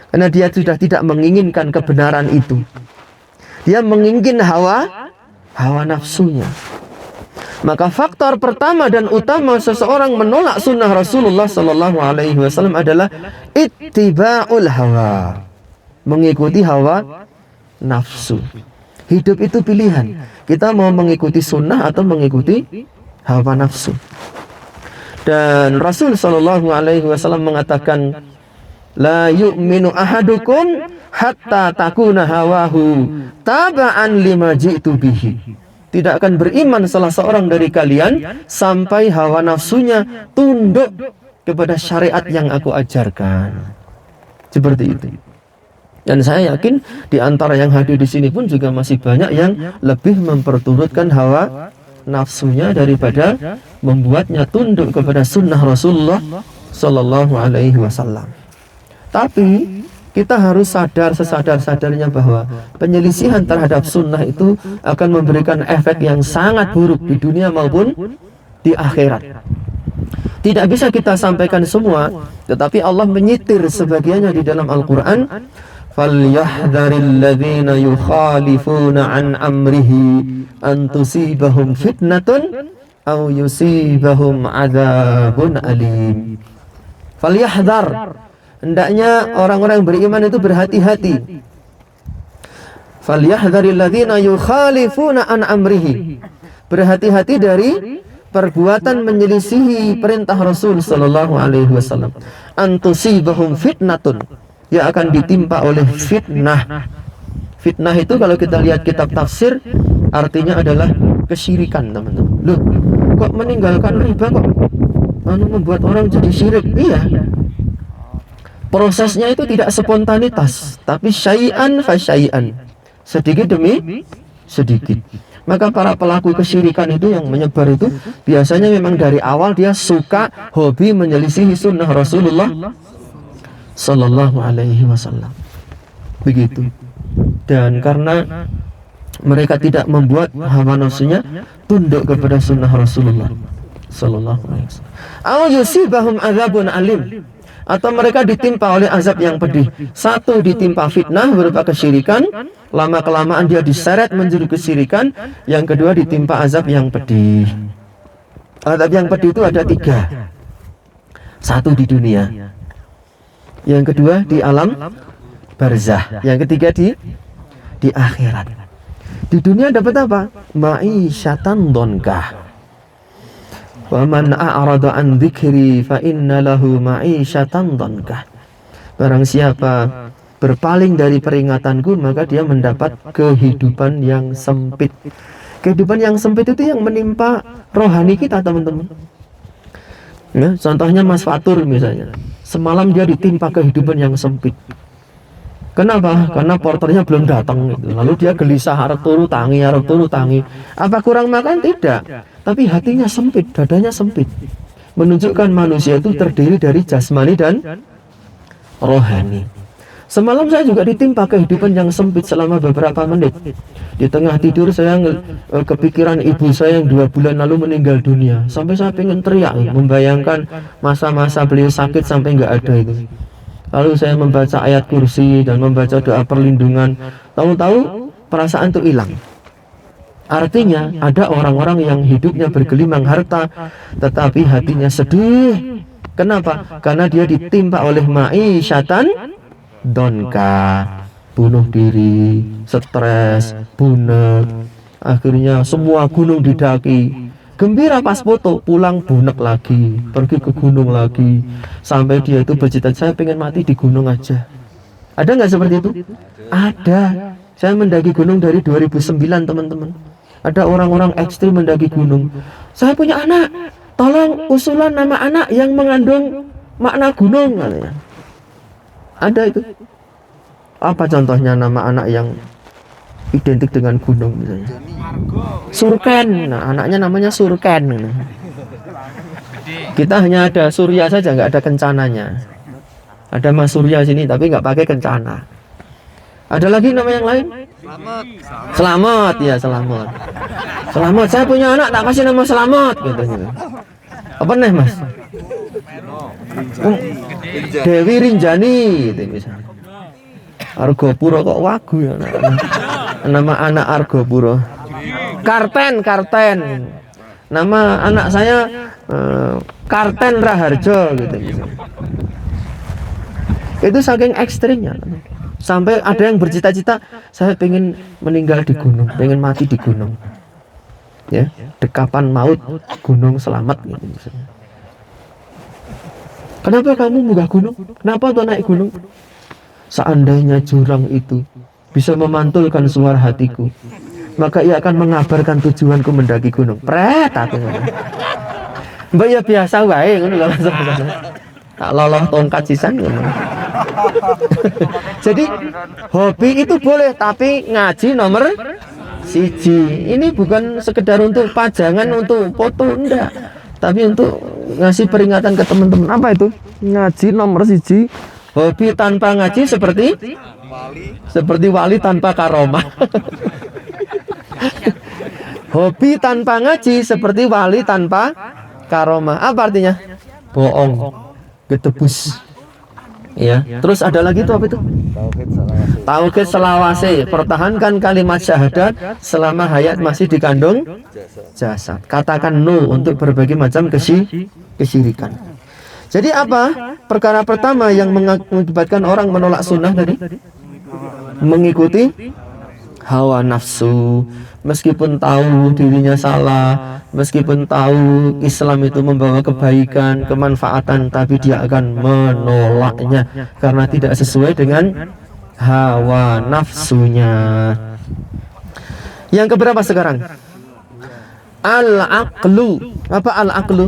karena dia sudah tidak menginginkan kebenaran itu. Dia menginginkan hawa nafsunya. Maka faktor pertama dan utama seseorang menolak sunnah Rasulullah Sallallahu Alaihi Wasallam adalah ittiba'ul hawa, mengikuti hawa nafsu. Hidup itu pilihan. Kita mau mengikuti sunnah atau mengikuti hawa nafsu. Dan Rasul Sallallahu Alaihi Wasallam mengatakan, la yu'minu ahadukum hatta takuna hawahu taba'an lima ji'tu bihi. Tidak akan beriman salah seorang dari kalian sampai hawa nafsunya tunduk kepada syariat yang aku ajarkan. Seperti itu. Dan saya yakin di antara yang hadir di sini pun juga masih banyak yang lebih memperturutkan hawa nafsunya daripada membuatnya tunduk kepada sunnah Rasulullah Sallallahu Alaihi Wasallam. Tapi kita harus sadar sesadar-sadarnya bahwa penyelisihan terhadap sunnah itu akan memberikan efek yang sangat buruk di dunia maupun di akhirat. Tidak bisa kita sampaikan semua, tetapi Allah menyitir sebagiannya di dalam Al-Quran. فَلْيَحْذَرِ الَّذِينَ يُخَالِفُونَ عَنْ أَمْرِهِ أَنْ تُصِيبَهُمْ فِتْنَةٌ أَوْ يُصِيبَهُمْ عَذَابٌ أَلِيمٌ. فَلْيَحْذَرْ, hendaknya orang-orang beriman itu berhati-hati. فَلْيَحْذَرِ الَّذِينَ يُخَالِفُونَ عَنْ أَمْرِهِ, berhati-hati dari perbuatan menyelisihi perintah Rasul Sallallahu Alaihi Wasallam. أَنْ تُصِيبَهُمْ فِتْنَةٌ, yang akan ditimpa oleh fitnah. Fitnah itu kalau kita lihat kitab tafsir artinya adalah kesyirikan, teman-teman. Loh, kok meninggalkan riba kok membuat orang jadi syirik? Iya. Prosesnya itu tidak spontanitas, tapi syai'an fa syai'an, sedikit demi sedikit. Maka para pelaku kesyirikan itu yang menyebar itu biasanya memang dari awal dia suka hobi menyelisihi sunnah Rasulullah Sallallahu Alaihi Wasallam. Begitu. Dan karena mereka tidak membuat hawa nafsunya tunduk kepada sunnah Rasulullah Sallallahu Alaihi Wasallam. Aw yusibahum adzabun alim, atau mereka ditimpa oleh azab yang pedih. Satu, ditimpa fitnah berupa kesyirikan, lama kelamaan dia diseret menjadi kesyirikan. Yang kedua, ditimpa azab yang pedih. Azab yang pedih itu ada 3. Satu di dunia, yang kedua di alam barzah, yang ketiga di akhirat. Di dunia dapat apa? Ma'isyatan donkah. Wa man a'rada an dzikri fa inna lahu ma'isyatan donkah. Barang siapa berpaling dari peringatanku, maka dia mendapat kehidupan yang sempit. Kehidupan yang sempit itu yang menimpa rohani kita, teman-teman. Ya, contohnya Mas Fatur misalnya. Semalam dia ditimpa kehidupan yang sempit. Kenapa? Karena porternya belum datang gitu. Lalu dia gelisah, harap turu tangi. Apa kurang makan? Tidak. Tapi hatinya sempit, dadanya sempit. Menunjukkan manusia itu terdiri dari jasmani dan rohani. Semalam saya juga ditimpa kehidupan yang sempit selama beberapa menit. Di tengah tidur saya kepikiran ibu saya yang 2 bulan lalu meninggal dunia. Sampai saya pengen teriak, membayangkan masa-masa beliau sakit sampai nggak ada itu. Lalu saya membaca ayat kursi dan membaca doa perlindungan. Tahu-tahu perasaan itu hilang. Artinya ada orang-orang yang hidupnya bergelimang harta, tetapi hatinya sedih. Kenapa? Karena dia ditimpa oleh ma'isyatan donka, bunuh diri, stres, bunek. Akhirnya semua gunung didaki. Gembira pas foto, pulang bunek lagi, pergi ke gunung lagi, sampai dia itu bercita-cita, saya pengen mati di gunung aja. Ada nggak seperti itu? Ada. Saya mendaki gunung dari 2009 teman-teman. Ada orang-orang ekstrim mendaki gunung. Saya punya anak, tolong usulan nama anak yang mengandung makna gunung, katanya. Ada itu. Apa contohnya nama anak yang identik dengan gunung misalnya? Surken. Nah, anaknya namanya Surken. Kita hanya ada Surya saja, nggak ada kencananya. Ada Mas Surya sini tapi nggak pakai kencana. Ada lagi nama yang lain? Selamat, ya Selamat. Selamat, saya punya anak tak kasih nama Selamat gitu. Apa nih Mas? Dewi Rinjani gitu misalnya. Argopuro kok wagu ya nama anak Argopuro. Karten. Nama anak saya Karten Raharjo gitu misalnya. Itu saking ekstrimnya. Sampai ada yang bercita-cita, saya pengen meninggal di gunung, pengen mati di gunung. Ya, dekapan maut, gunung selamat gitu misalnya. Kenapa kamu munggah gunung? Kenapa tuh naik gunung? Seandainya jurang itu bisa memantulkan suara hatiku, maka ia akan mengabarkan tujuanku mendaki gunung. Pret aku. Mbak ya biasa wae ngono lho. Tak loloh tongkat sisan ngono. Jadi hobi itu boleh, tapi ngaji nomor 1. Ini bukan sekedar untuk pajangan, untuk foto, enggak. Tapi untuk ngasih peringatan ke teman-teman. Apa itu? Ngaji nomor 1. Hobi tanpa ngaji seperti wali tanpa karomah. Hobi tanpa ngaji seperti wali tanpa karomah. Apa artinya? Bohong, getebus. Ya. Terus ada lagi itu apa itu? Tauhid selawase. Pertahankan kalimat syahadat selama hayat masih dikandung jasad. Katakan no untuk berbagai macam kesyirikan. Jadi apa? Perkara pertama yang mengakibatkan orang menolak sunnah tadi? Mengikuti hawa nafsu. Meskipun tahu dirinya salah, meskipun tahu Islam itu membawa kebaikan, kemanfaatan, tapi dia akan menolaknya karena tidak sesuai dengan hawa nafsunya. Yang keberapa sekarang? Al-aqlu. Apa al-aqlu?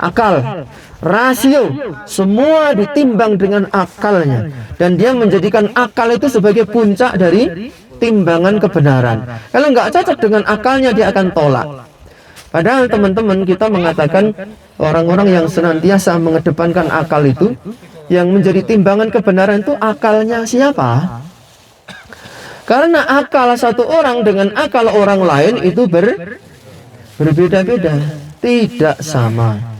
Akal. Rasio, semua ditimbang dengan akalnya, dan dia menjadikan akal itu sebagai puncak dari timbangan kebenaran. Kalau nggak cocok dengan akalnya, dia akan tolak. Padahal teman-teman, kita mengatakan orang-orang yang senantiasa mengedepankan akal itu, yang menjadi timbangan kebenaran itu akalnya siapa? Karena akal satu orang dengan akal orang lain itu berbeda-beda, tidak sama.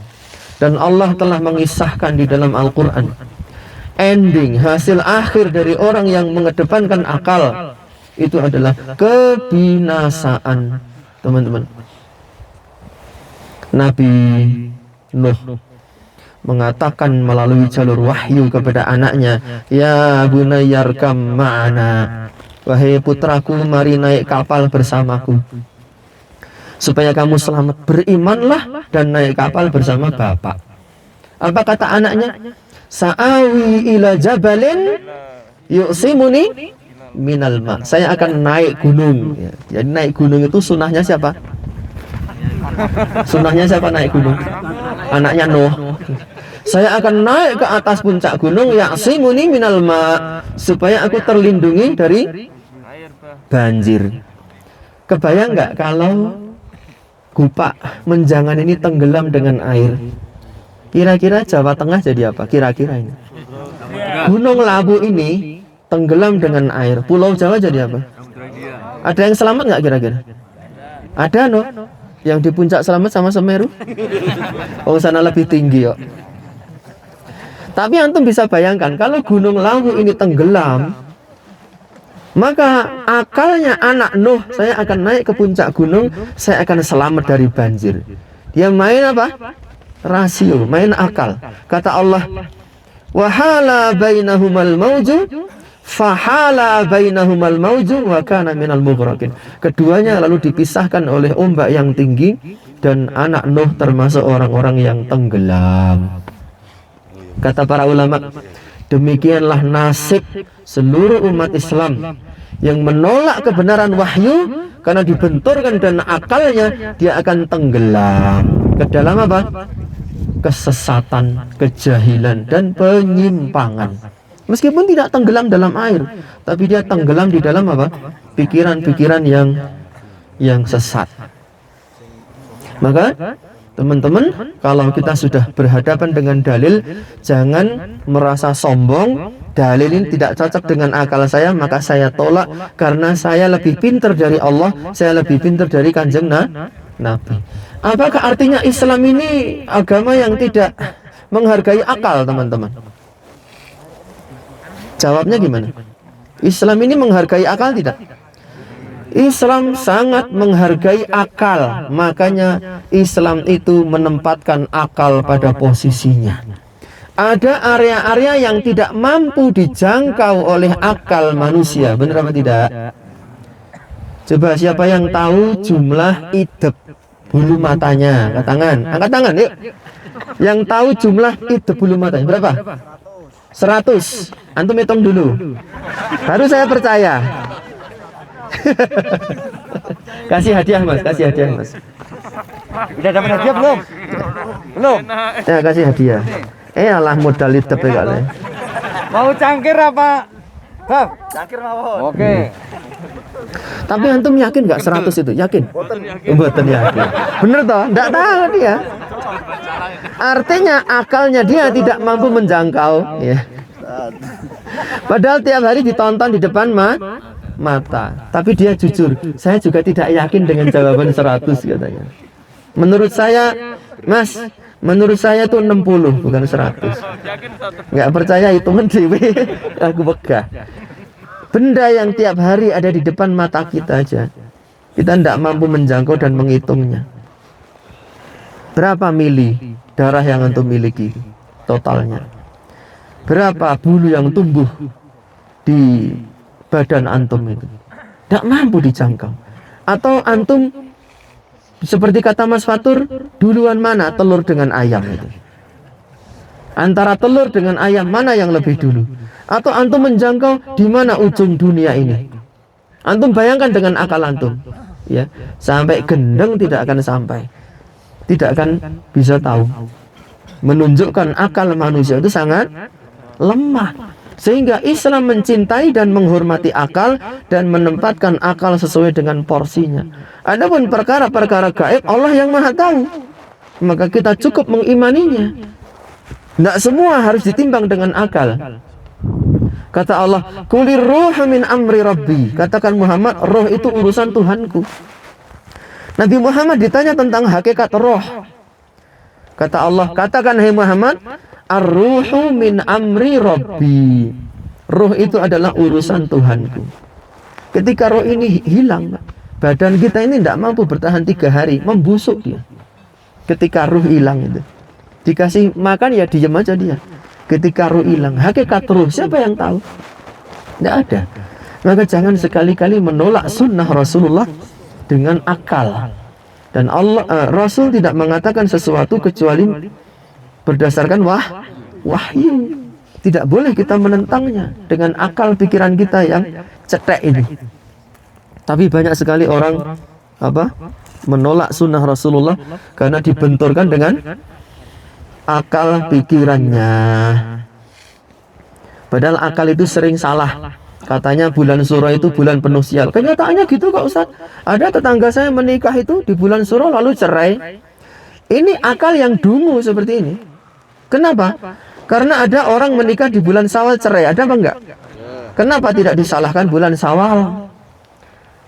Dan Allah telah mengisahkan di dalam Al-Quran, ending, hasil akhir dari orang yang mengedepankan akal itu adalah kebinasaan, teman-teman. Nabi Nuh mengatakan melalui jalur wahyu kepada anaknya, ya bunayyarkam ma'ana, wahai putraku, mari naik kapal bersamaku supaya kamu selamat. Berimanlah dan naik kapal bersama bapak. Apa kata anaknya? Sa'awi ila jabalin yu'simuni minal ma. Saya akan naik gunung. Ya, jadi naik gunung itu sunahnya siapa? Sunahnya siapa naik gunung? Anaknya Nuh. Saya akan naik ke atas puncak gunung ya'simuni minal ma, supaya aku terlindungi dari banjir. Kebayang nggak kalau Gupak Menjangan ini tenggelam dengan air? Kira-kira Jawa Tengah jadi apa? Kira-kira ini. Gunung Lawu ini tenggelam dengan air. Pulau Jawa jadi apa? Ada yang selamat nggak kira-kira? Ada no? Yang di puncak selamat sama Semeru? Oh sana lebih tinggi yuk. Tapi antum bisa bayangkan kalau Gunung Lawu ini tenggelam, maka akalnya anak Nuh, saya akan naik ke puncak gunung, saya akan selamat dari banjir. Dia main apa? Rasio, main akal. Kata Allah, wahala bainahumal mauju, fahala bainahumal mauju, wa kana minal mughraqin. Keduanya lalu dipisahkan oleh ombak yang tinggi, dan anak Nuh termasuk orang-orang yang tenggelam. Kata para ulama, demikianlah nasib seluruh umat Islam yang menolak kebenaran wahyu karena dibenturkan dan akalnya, dia akan tenggelam ke dalam apa? Kesesatan, kejahilan, dan penyimpangan. Meskipun tidak tenggelam dalam air, tapi dia tenggelam di dalam apa? Pikiran-pikiran yang sesat. Maka teman-teman, kalau kita sudah berhadapan dengan dalil, jangan merasa sombong. Dalil ini tidak cocok dengan akal saya, maka saya tolak karena saya lebih pintar dari Allah, saya lebih pintar dari Kanjeng Nabi. Apakah artinya Islam ini agama yang tidak menghargai akal, teman-teman? Jawabnya gimana? Islam ini menghargai akal tidak? Islam sangat menghargai akal, makanya Islam itu menempatkan akal pada posisinya. Ada area-area yang tidak mampu dijangkau oleh akal manusia, benar apa tidak? Coba siapa yang tahu jumlah idep bulu matanya? Angkat tangan, angkat tangan yuk. Yang tahu jumlah idep bulu matanya berapa? 100. Antum hitung dulu, baru saya percaya. Kasih hadiah mas, kasih hadiah mas. Udah dapat hadiah belum? Belum. Ya kasih hadiah. Alah modal idep ya kali. Mau cangkir apa? Bang, cangkir mawon. Oke. Tapi antum yakin nggak 100 itu? Yakin? Mboten yakin. Bener toh? Nggak tahu dia. Artinya akalnya dia tidak mampu menjangkau. Ya. Padahal tiap hari ditonton di depan mata. Tapi dia jujur, saya juga tidak yakin dengan jawaban 100 katanya. Menurut saya, Mas, menurut saya tuh 60 bukan 100. Nggak percaya hitungan dewe. Aku begah. Benda yang tiap hari ada di depan mata kita aja, kita tidak mampu menjangkau dan menghitungnya. Berapa mili darah yang antum miliki totalnya? Berapa bulu yang tumbuh di badan antum itu? Tidak mampu dijangkau. Atau antum seperti kata Mas Fatur, duluan mana telur dengan ayam itu? Antara telur dengan ayam mana yang lebih dulu? Atau antum menjangkau di mana ujung dunia ini? Antum bayangkan dengan akal antum, ya, sampai gendeng tidak akan sampai, tidak akan bisa tahu. Menunjukkan akal manusia itu sangat lemah. Sehingga Islam mencintai dan menghormati akal dan menempatkan akal sesuai dengan porsinya. Adapun perkara-perkara gaib, Allah yang Maha tahu, maka kita cukup mengimaninya. Tidak semua harus ditimbang dengan akal. Kata Allah, "Qulir ruha min amri rabbi." Katakan Muhammad, roh itu urusan Tuhanku. Nabi Muhammad ditanya tentang hakikat roh. Kata Allah, katakan hai Muhammad, ar-ruhu min amri rabbi. Roh itu adalah urusan Tuhanku. Ketika roh ini hilang, badan kita ini tidak mampu bertahan 3 hari, membusuk dia. Ketika roh hilang itu, dikasih makan ya diam aja dia. Ketika roh hilang, hakikat roh siapa yang tahu? Tidak ada. Maka jangan sekali-kali menolak sunnah Rasulullah dengan akal. Dan Rasul tidak mengatakan sesuatu kecuali berdasarkan wahyu. Tidak boleh kita menentangnya dengan akal pikiran kita yang cetek ini. Tapi banyak sekali orang menolak sunnah Rasulullah karena dibenturkan dengan akal pikirannya. Padahal akal itu sering salah. Katanya bulan Suro itu bulan penuh sial. Kenyataannya gitu kok Ustaz. Ada tetangga saya menikah itu di bulan Suro lalu cerai. Ini akal yang dungu seperti ini. Kenapa? Karena ada orang menikah di bulan Syawal cerai. Ada apa enggak? Kenapa tidak disalahkan bulan Syawal?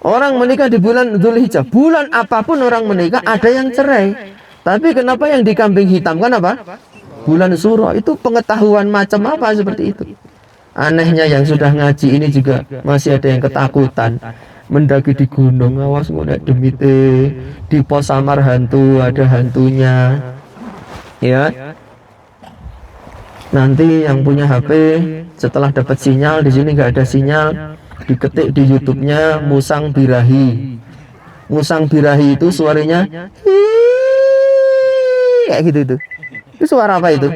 Orang menikah di bulan Dzulhijjah. Bulan apapun orang menikah ada yang cerai. Tapi kenapa yang dikambing hitamkan apa? Bulan Suro. Itu pengetahuan macam apa seperti itu? Anehnya yang sudah ngaji ini juga masih ada yang ketakutan. Mendaki di gunung, awas ngonek demite. Di pos Samar hantu, ada hantunya. Ya. Nanti yang punya HP setelah dapat sinyal, di sini nggak ada sinyal, diketik di YouTube-nya Musang Birahi. Musang Birahi itu suaranya kayak gitu itu. Itu suara apa itu?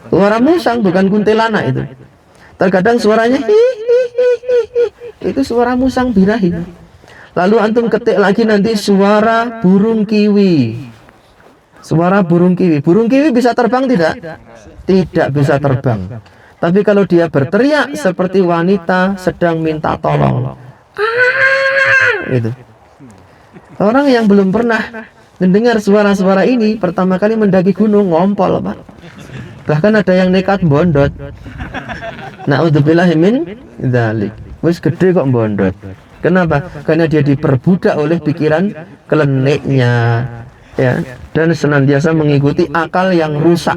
Suara musang, bukan kuntilanak itu. Terkadang suaranya itu suara musang birahi. Lalu antum ketik lagi nanti suara burung kiwi. Suara burung kiwi. Burung kiwi bisa terbang tidak? Tidak bisa terbang. Tapi kalau dia berteriak seperti wanita sedang minta tolong. Itu. Orang yang belum pernah mendengar suara-suara ini pertama kali mendaki gunung ngompol, Pak. Bahkan ada yang nekat bondot. Na'udzubillahi min dzalik. Wis gede kok bondot. Kenapa? Karena dia diperbudak oleh pikiran keleniknya, ya, dan senantiasa mengikuti akal yang rusak.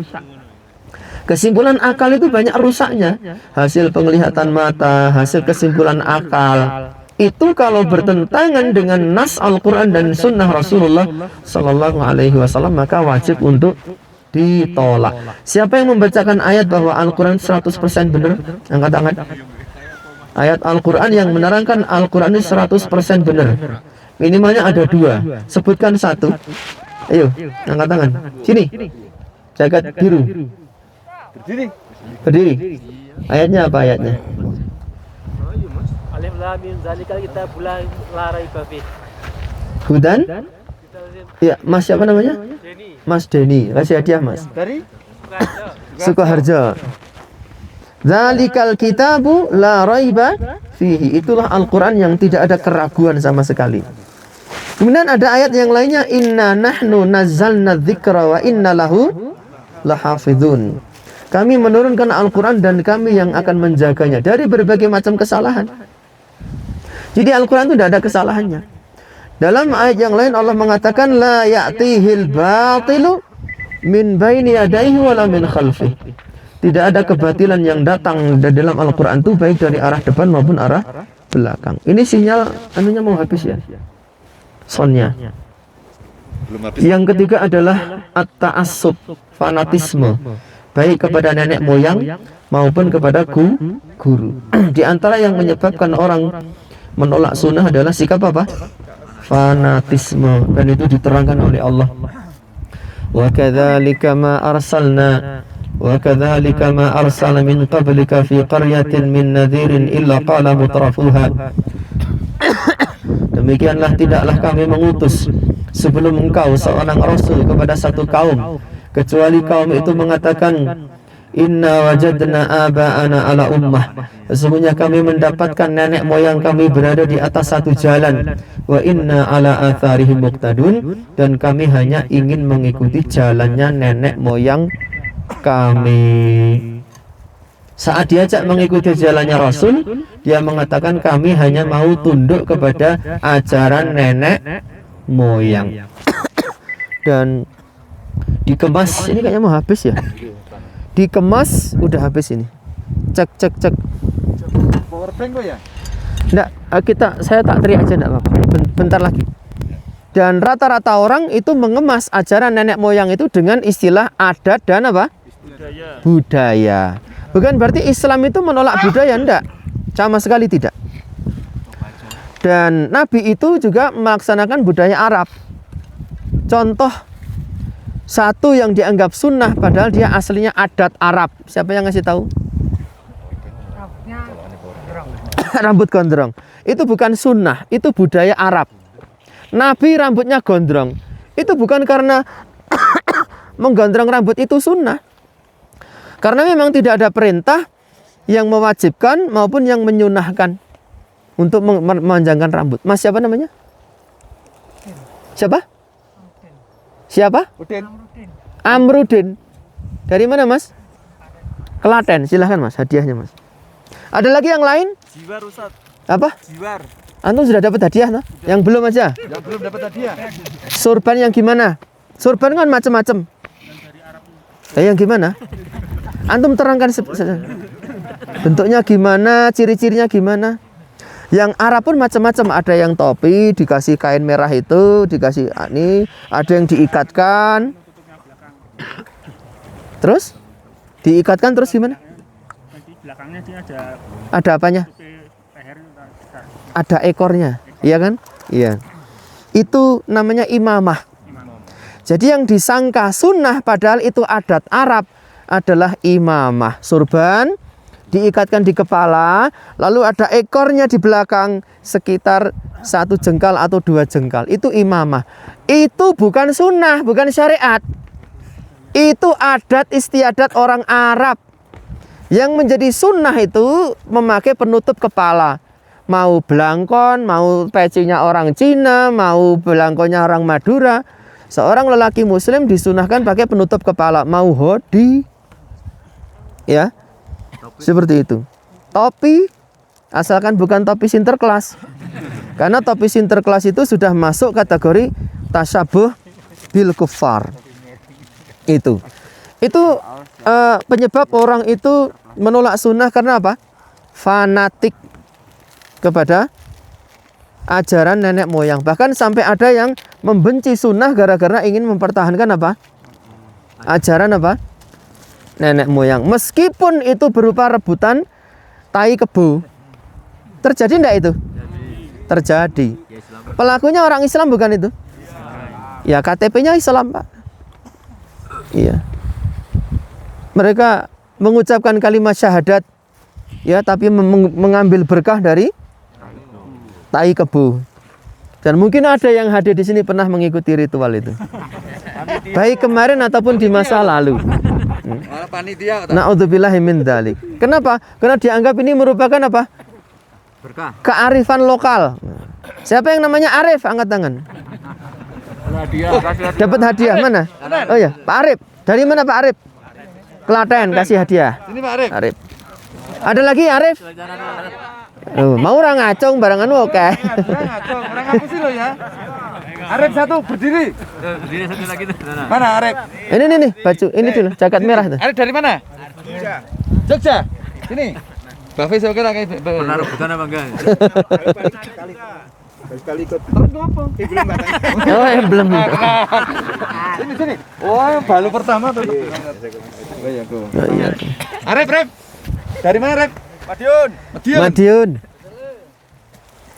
Kesimpulan akal itu banyak rusaknya. Hasil penglihatan mata, hasil kesimpulan akal. Itu kalau bertentangan dengan nas Al-Quran dan Sunnah Rasulullah Sallallahu Alaihi Wasallam maka wajib untuk ditolak. Siapa yang membacakan ayat bahwa Al-Quran 100% benar? Angkat tangan. Ayat Al-Quran yang menerangkan Al-Quran ini 100% benar. Minimalnya ada 2. Sebutkan 1. Ayo, angkat tangan. Sini. Jagat biru. Berdiri. Ayatnya apa ayatnya? Alif lam mim zalikal kitab la raiba fi. Hudan? Ya, Mas siapa namanya? Mas Denny. Kasih hadiah, Mas. Dari Sukoharjo. Zalikal kitabu la raiba fihi. Itulah Al-Quran yang tidak ada keraguan sama sekali. Kemudian ada ayat yang lainnya, inna nahnu nazzalna dzikra wa inna lahu lahafizun. Kami menurunkan Al-Quran dan kami yang akan menjaganya dari berbagai macam kesalahan. Jadi Al-Quran itu tidak ada kesalahannya. Dalam ayat yang lain Allah mengatakan la ya'tihil batilu min baini yadayhi wala min khalfih. Tidak ada kebatilan yang datang dalam Al-Quran itu baik dari arah depan maupun arah belakang. Ini sinyal anunya mau habis ya. Sonnya. Yang ketiga adalah at-ta'assub, fanatisme, baik kepada nenek moyang maupun kepada guru. Di antara yang menyebabkan orang menolak sunnah adalah sikap apa? Fanatisme, dan itu diterangkan oleh Allah. Wa kadzalika ma arsalna min qablika fi qaryatin min nadhirin illa qala mutrafuha. Demikianlah tidaklah kami mengutus sebelum engkau seorang rasul kepada satu kaum kecuali kaum itu mengatakan inna wajadna aba'ana ala ummah. Sesungguhnya kami mendapatkan nenek moyang kami berada di atas satu jalan. Wa inna ala atharihim muqtadun. Dan kami hanya ingin mengikuti jalannya nenek moyang kami. Saat diajak mengikuti jalannya Rasul, dia mengatakan kami hanya mau tunduk kepada ajaran nenek moyang. Dan dikemas, ini kayaknya mau habis ya. Dikemas udah habis ini. Cek. power bank kok ya? Enggak, saya tak teriak aja enggak apa-apa. Bentar lagi. Dan rata-rata orang itu mengemas ajaran nenek moyang itu dengan istilah adat dan apa? Budaya. Bukan berarti Islam itu menolak budaya, enggak. Sama sekali tidak. Dan Nabi itu juga melaksanakan budaya Arab. Contoh satu yang dianggap sunnah padahal dia aslinya adat Arab. Siapa yang ngasih tahu? Rambut gondrong. Itu bukan sunnah, itu budaya Arab. Nabi rambutnya gondrong. Itu bukan karena menggondrong rambut itu sunnah. Karena memang tidak ada perintah yang mewajibkan maupun yang menyunahkan untuk memanjangkan rambut. Mas siapa namanya? Siapa? Siapa? Udin. Amrudin. Dari mana Mas? Klaten. Silahkan Mas, hadiahnya Mas. Ada lagi yang lain? Jiwar Ustaz. Apa? Jiwar. Antum sudah dapat hadiah toh? Yang belum aja. Yang belum dapat hadiah. Sorban yang gimana? Sorban kan macam-macam. Yang gimana? Antum terangkan bentuknya gimana, ciri-cirinya gimana? Yang Arab pun macam-macam. Ada yang topi dikasih kain merah itu, dikasih ini, ada yang diikatkan. Terus? Diikatkan terus gimana? Di belakangnya dia Ada apanya? leher. Ada ekornya, iya kan? Iya. Itu namanya imamah. Jadi yang disangka sunnah padahal itu adat Arab adalah imamah. Surban diikatkan di kepala, lalu ada ekornya di belakang sekitar 1 jengkal atau 2 jengkal. Itu imamah. Itu bukan sunnah, bukan syariat. Itu adat istiadat orang Arab. Yang menjadi sunnah itu memakai penutup kepala. Mau belangkon, mau pecinya orang Cina, mau belangkonnya orang Madura. Seorang lelaki muslim disunahkan pakai penutup kepala. Mau hodi, ya, seperti itu. Topi, asalkan bukan topi Sinterklas. Karena topi Sinterklas itu sudah masuk kategori tasyabuh bil kuffar. Itu penyebab orang itu menolak sunnah karena apa? Fanatik kepada ajaran nenek moyang. Bahkan sampai ada yang membenci sunnah gara-gara ingin mempertahankan apa? Ajaran apa? Nenek moyang. Meskipun itu berupa rebutan tai kebo. Terjadi enggak itu? Terjadi. Pelakunya orang Islam bukan itu? Ya KTP-nya Islam, Pak. Iya. Mereka mengucapkan kalimat syahadat, ya, tapi mengambil berkah dari tai kebo. Dan mungkin ada yang hadir di sini pernah mengikuti ritual itu. Baik kemarin ataupun di masa lalu. Panitia. Na'udzubillahi min dzalik. Kenapa? Karena dianggap ini merupakan apa? Berkah. Kearifan lokal. Siapa yang namanya Arif? Angkat tangan. Dapat hadiah mana? Oh ya, Pak Arif. Dari mana Pak Arif? Klaten, kasih hadiah. Ini Pak Arif. Arif. Ada lagi Arif? Oh, mau orang ngacung barengan oke. Orang apa sih lo ya? Arif satu berdiri. Berdiri satu lagi tuh. Mana Arif? Ini nih baju, ini dulu jaket merah tuh. Arif dari mana? Jogja. Sini. Bafe saya kira kayak Pernah rebutan apa enggak? Sekali ikut. terus apa? Oh, belum. Sini. Oh, balu pertama tuh. Oh iya, aku. Oh, iya. Arif. Dari mana, Arif? Madiun. Madiun.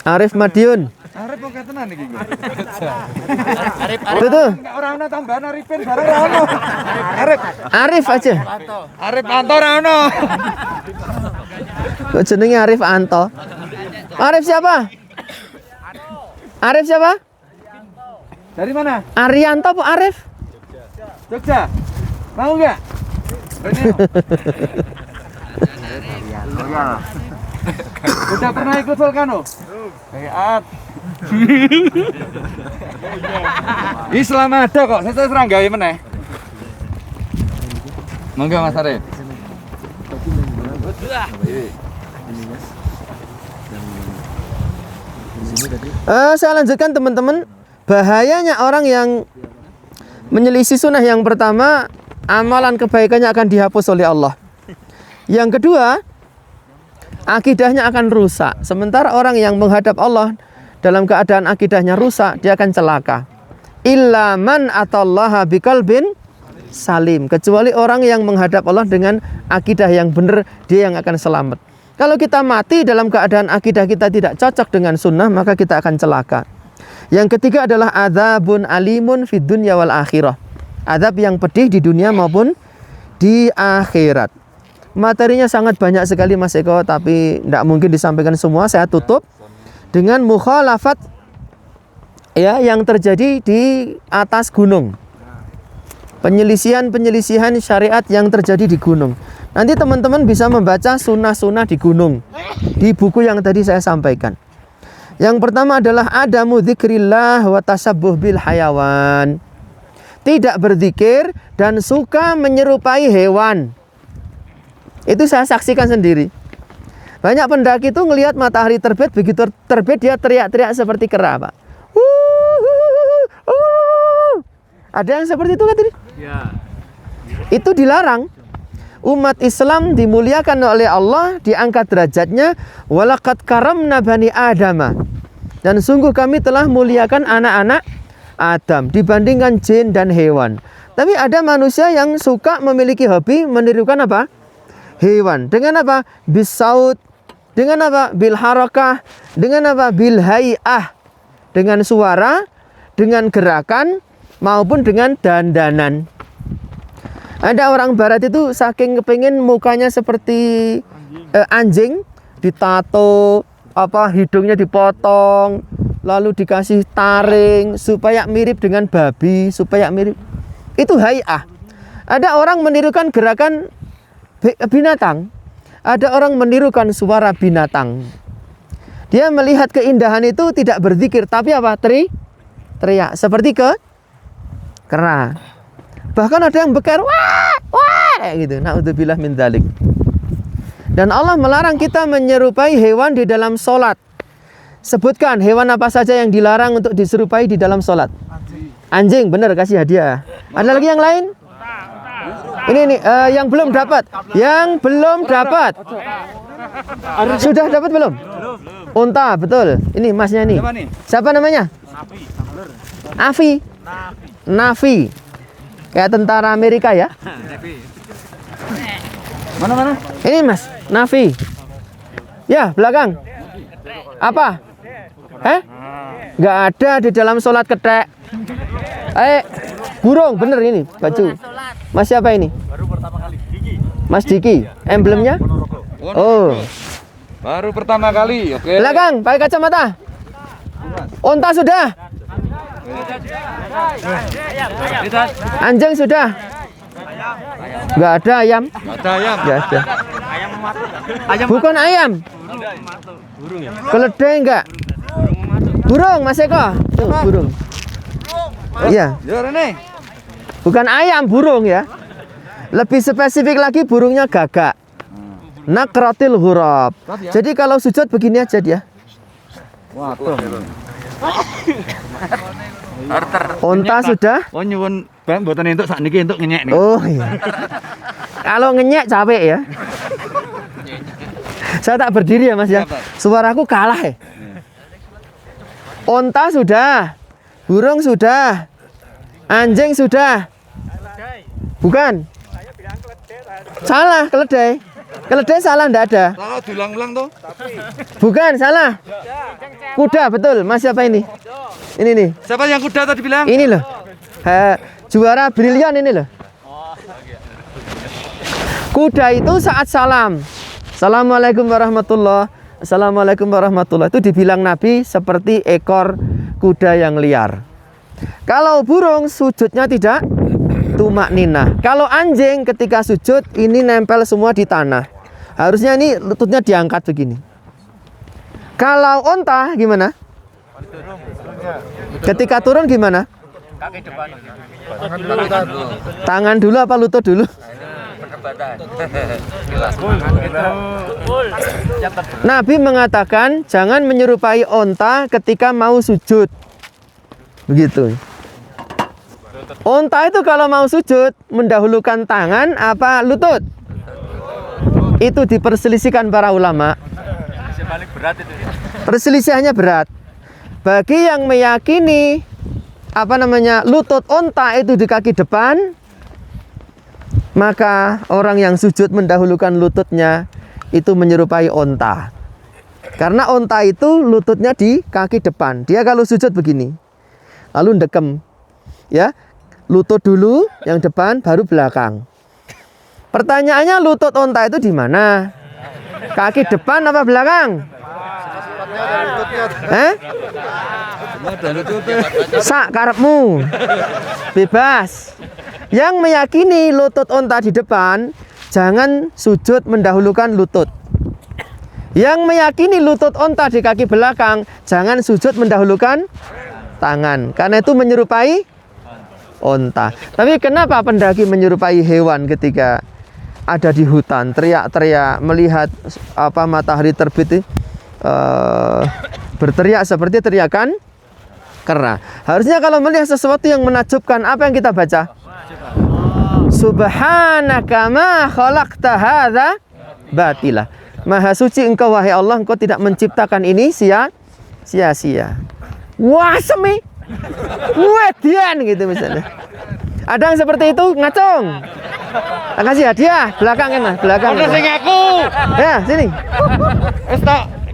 Arif Madiun. Arif kok ketenan iki. Itu tuh. Ora ono tambahan Arifin bareng ora ono. Arif aja. Arif Anto ora ono. Kok jenenge Arif Anto? Arif siapa? Arif siapa? Dari mana? Arianto apa Arif? Jogja. Mau enggak? Udah pernah ikut Volcano? Hayat. Islam ada kok, saya serang gawe meneh. Monggo Mas Arif. Saya lanjutkan teman-teman. Bahayanya orang yang menyelisih sunnah, yang pertama, amalan kebaikannya akan dihapus oleh Allah. Yang kedua, akidahnya akan rusak. Sementara orang yang menghadap Allah dalam keadaan akidahnya rusak, dia akan celaka. Illa man atallaha biqalbin salim. Kecuali orang yang menghadap Allah dengan akidah yang benar, dia yang akan selamat. Kalau kita mati dalam keadaan akidah kita tidak cocok dengan sunnah, maka kita akan celaka. Yang ketiga adalah adzabun alimun fid dunya wal akhirah. Azab yang pedih di dunia maupun di akhirat. Materinya sangat banyak sekali Mas Eko, tapi tidak mungkin disampaikan semua. Saya tutup dengan mukhalafat ya yang terjadi di atas gunung. Penyelisihan syariat yang terjadi di gunung. Nanti teman-teman bisa membaca sunnah-sunnah di gunung di buku yang tadi saya sampaikan. Yang pertama adalah adamu dzikrillah wa tasabbuh bil hayawan. Tidak berzikir dan suka menyerupai hewan. Itu saya saksikan sendiri. Banyak pendaki itu ngelihat matahari terbit, begitu terbit dia teriak-teriak seperti kera, Pak. Ada yang seperti itu kan tadi? Ya. Itu dilarang. Umat Islam dimuliakan oleh Allah, diangkat derajatnya. Walaqad karamna bani Adama. Dan sungguh kami telah muliakan anak-anak Adam dibandingkan jin dan hewan. Tapi ada manusia yang suka memiliki hobi menirukan apa? Hewan. Dengan apa? Bisaut. Dengan apa? Bil harakah. Dengan apa? Bil hay'ah. Dengan suara, dengan gerakan, maupun dengan dandanan. Ada orang barat itu saking kepingin mukanya seperti anjing, ditato, hidungnya dipotong, lalu dikasih taring supaya mirip dengan babi, supaya mirip. Itu hay'ah. Ada orang menirukan gerakan binatang. Ada orang menirukan suara binatang. Dia melihat keindahan itu tidak berzikir, tapi apa? Teriak seperti kera. Bahkan ada yang beker, wah, kayak gitu. Na'udzubillah min dzalik. Dan Allah melarang kita menyerupai hewan di dalam sholat. Sebutkan hewan apa saja yang dilarang untuk diserupai di dalam sholat. Anjing, benar, kasih hadiah. Ada lagi yang lain? Ini yang belum dapat. Yang belum dapat. Sudah dapat belum? Unta, betul. Ini masnya ini. Siapa namanya? Afi. Nafi. Kayak tentara Amerika ya. Mana? Ini Mas, Nafi. Ya, belakang. Apa? Nggak ada di dalam sholat ketek. Burung, bener ini baju. Mas siapa ini? Baru pertama kali. Diki. Mas Diki. Emblemnya? Oh. Baru pertama kali, oke. Belakang, pakai kacamata. Unta sudah. Anjing sudah. Nggak ada ayam. Ada ayam. Nggak ada. Bukan ayam. Keledai enggak? Burung, Mas Eko. Tuh, burung. Iya. Yo Rene. Bukan ayam, burung ya. Lebih spesifik lagi burungnya gagak. Nakratil hurab. Jadi kalau sujud begini aja dia. Waduh. Unta sudah? Oh nyuwun Bang mboten entuk sakniki entuk ngenyek nih. Oh iya. Kalau ngenyek capek ya. Saya tak berdiri ya Mas ya. Suaraku kalah ya. Unta sudah. Burung sudah. Anjing sudah. Bukan. Salah, keledai. Keledai salah, enggak ada. Salah diulang-ulang toh. Bukan, salah. Kuda, betul. Mas siapa ini? Ini nih. Siapa yang kuda tadi bilang? Ini loh. Juara brilian ini loh. Kuda itu saat salam. Assalamualaikum warahmatullah. Assalamualaikum warahmatullah. Itu dibilang Nabi seperti ekor kuda yang liar. Kalau burung sujudnya tidak tumak ninah. Kalau anjing ketika sujud ini nempel semua di tanah. Harusnya ini lututnya diangkat begini. Kalau unta gimana? Ketika turun gimana? Tangan dulu apa lutut dulu? Nabi mengatakan jangan menyerupai unta ketika mau sujud. Begitu. Unta itu kalau mau sujud mendahulukan tangan apa lutut? Itu diperselisihkan para ulama. Perselisihannya berat. Bagi yang meyakini lutut unta itu di kaki depan, maka orang yang sujud mendahulukan lututnya itu menyerupai unta. Karena unta itu lututnya di kaki depan. Dia kalau sujud begini. Lalu ndekem. Ya, lutut dulu yang depan baru belakang. Pertanyaannya lutut unta itu di mana? Kaki depan apa belakang? Sak karepmu. Bebas. Yang meyakini lutut unta di depan, jangan sujud mendahulukan lutut. Yang meyakini lutut unta di kaki belakang, jangan sujud mendahulukan tangan. Karena itu menyerupai unta. Tapi kenapa pendaki menyerupai hewan ketika ada di hutan, teriak-teriak melihat matahari terbit, berteriak seperti teriakan kera. Harusnya kalau melihat sesuatu yang menakjubkan, apa yang kita baca? Subhanaka ma khalaqta hadza batila. Maha suci engkau wahai Allah, engkau tidak menciptakan ini sia-sia. Wah, semi. Wedian gitu misalnya. Ada yang seperti itu, ngacung. Tak kasih hadiah, belakang kan mas, belakang. Ada sing aku. Ya, sini.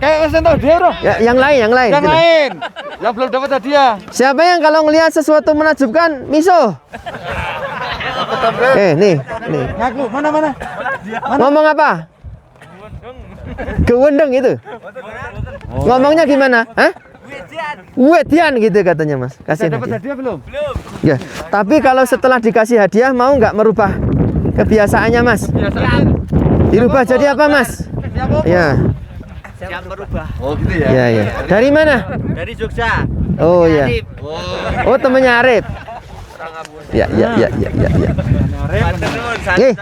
Kayak wis entuk dia, Bro. Ya, yang lain. Yang Gitu. lain. Yang belum dapat hadiah. Siapa yang kalau ngelihat sesuatu menakjubkan, miso? Nih. Ngaku, mana? Ngomong apa? Kewendeng itu. Ngomongnya gimana? Hah? Wedian gitu katanya mas. Kasih Dapat hadiah. hadiah belum? Ya. Tapi kalau setelah dikasih hadiah mau nggak merubah kebiasaannya mas? Biasanya. Dirubah jadi apa mas? Ya. Siap berubah. Oh gitu ya. Ya. Dari mana? Dari Jogja. Oh ya. Oh temennya Arif. Ya.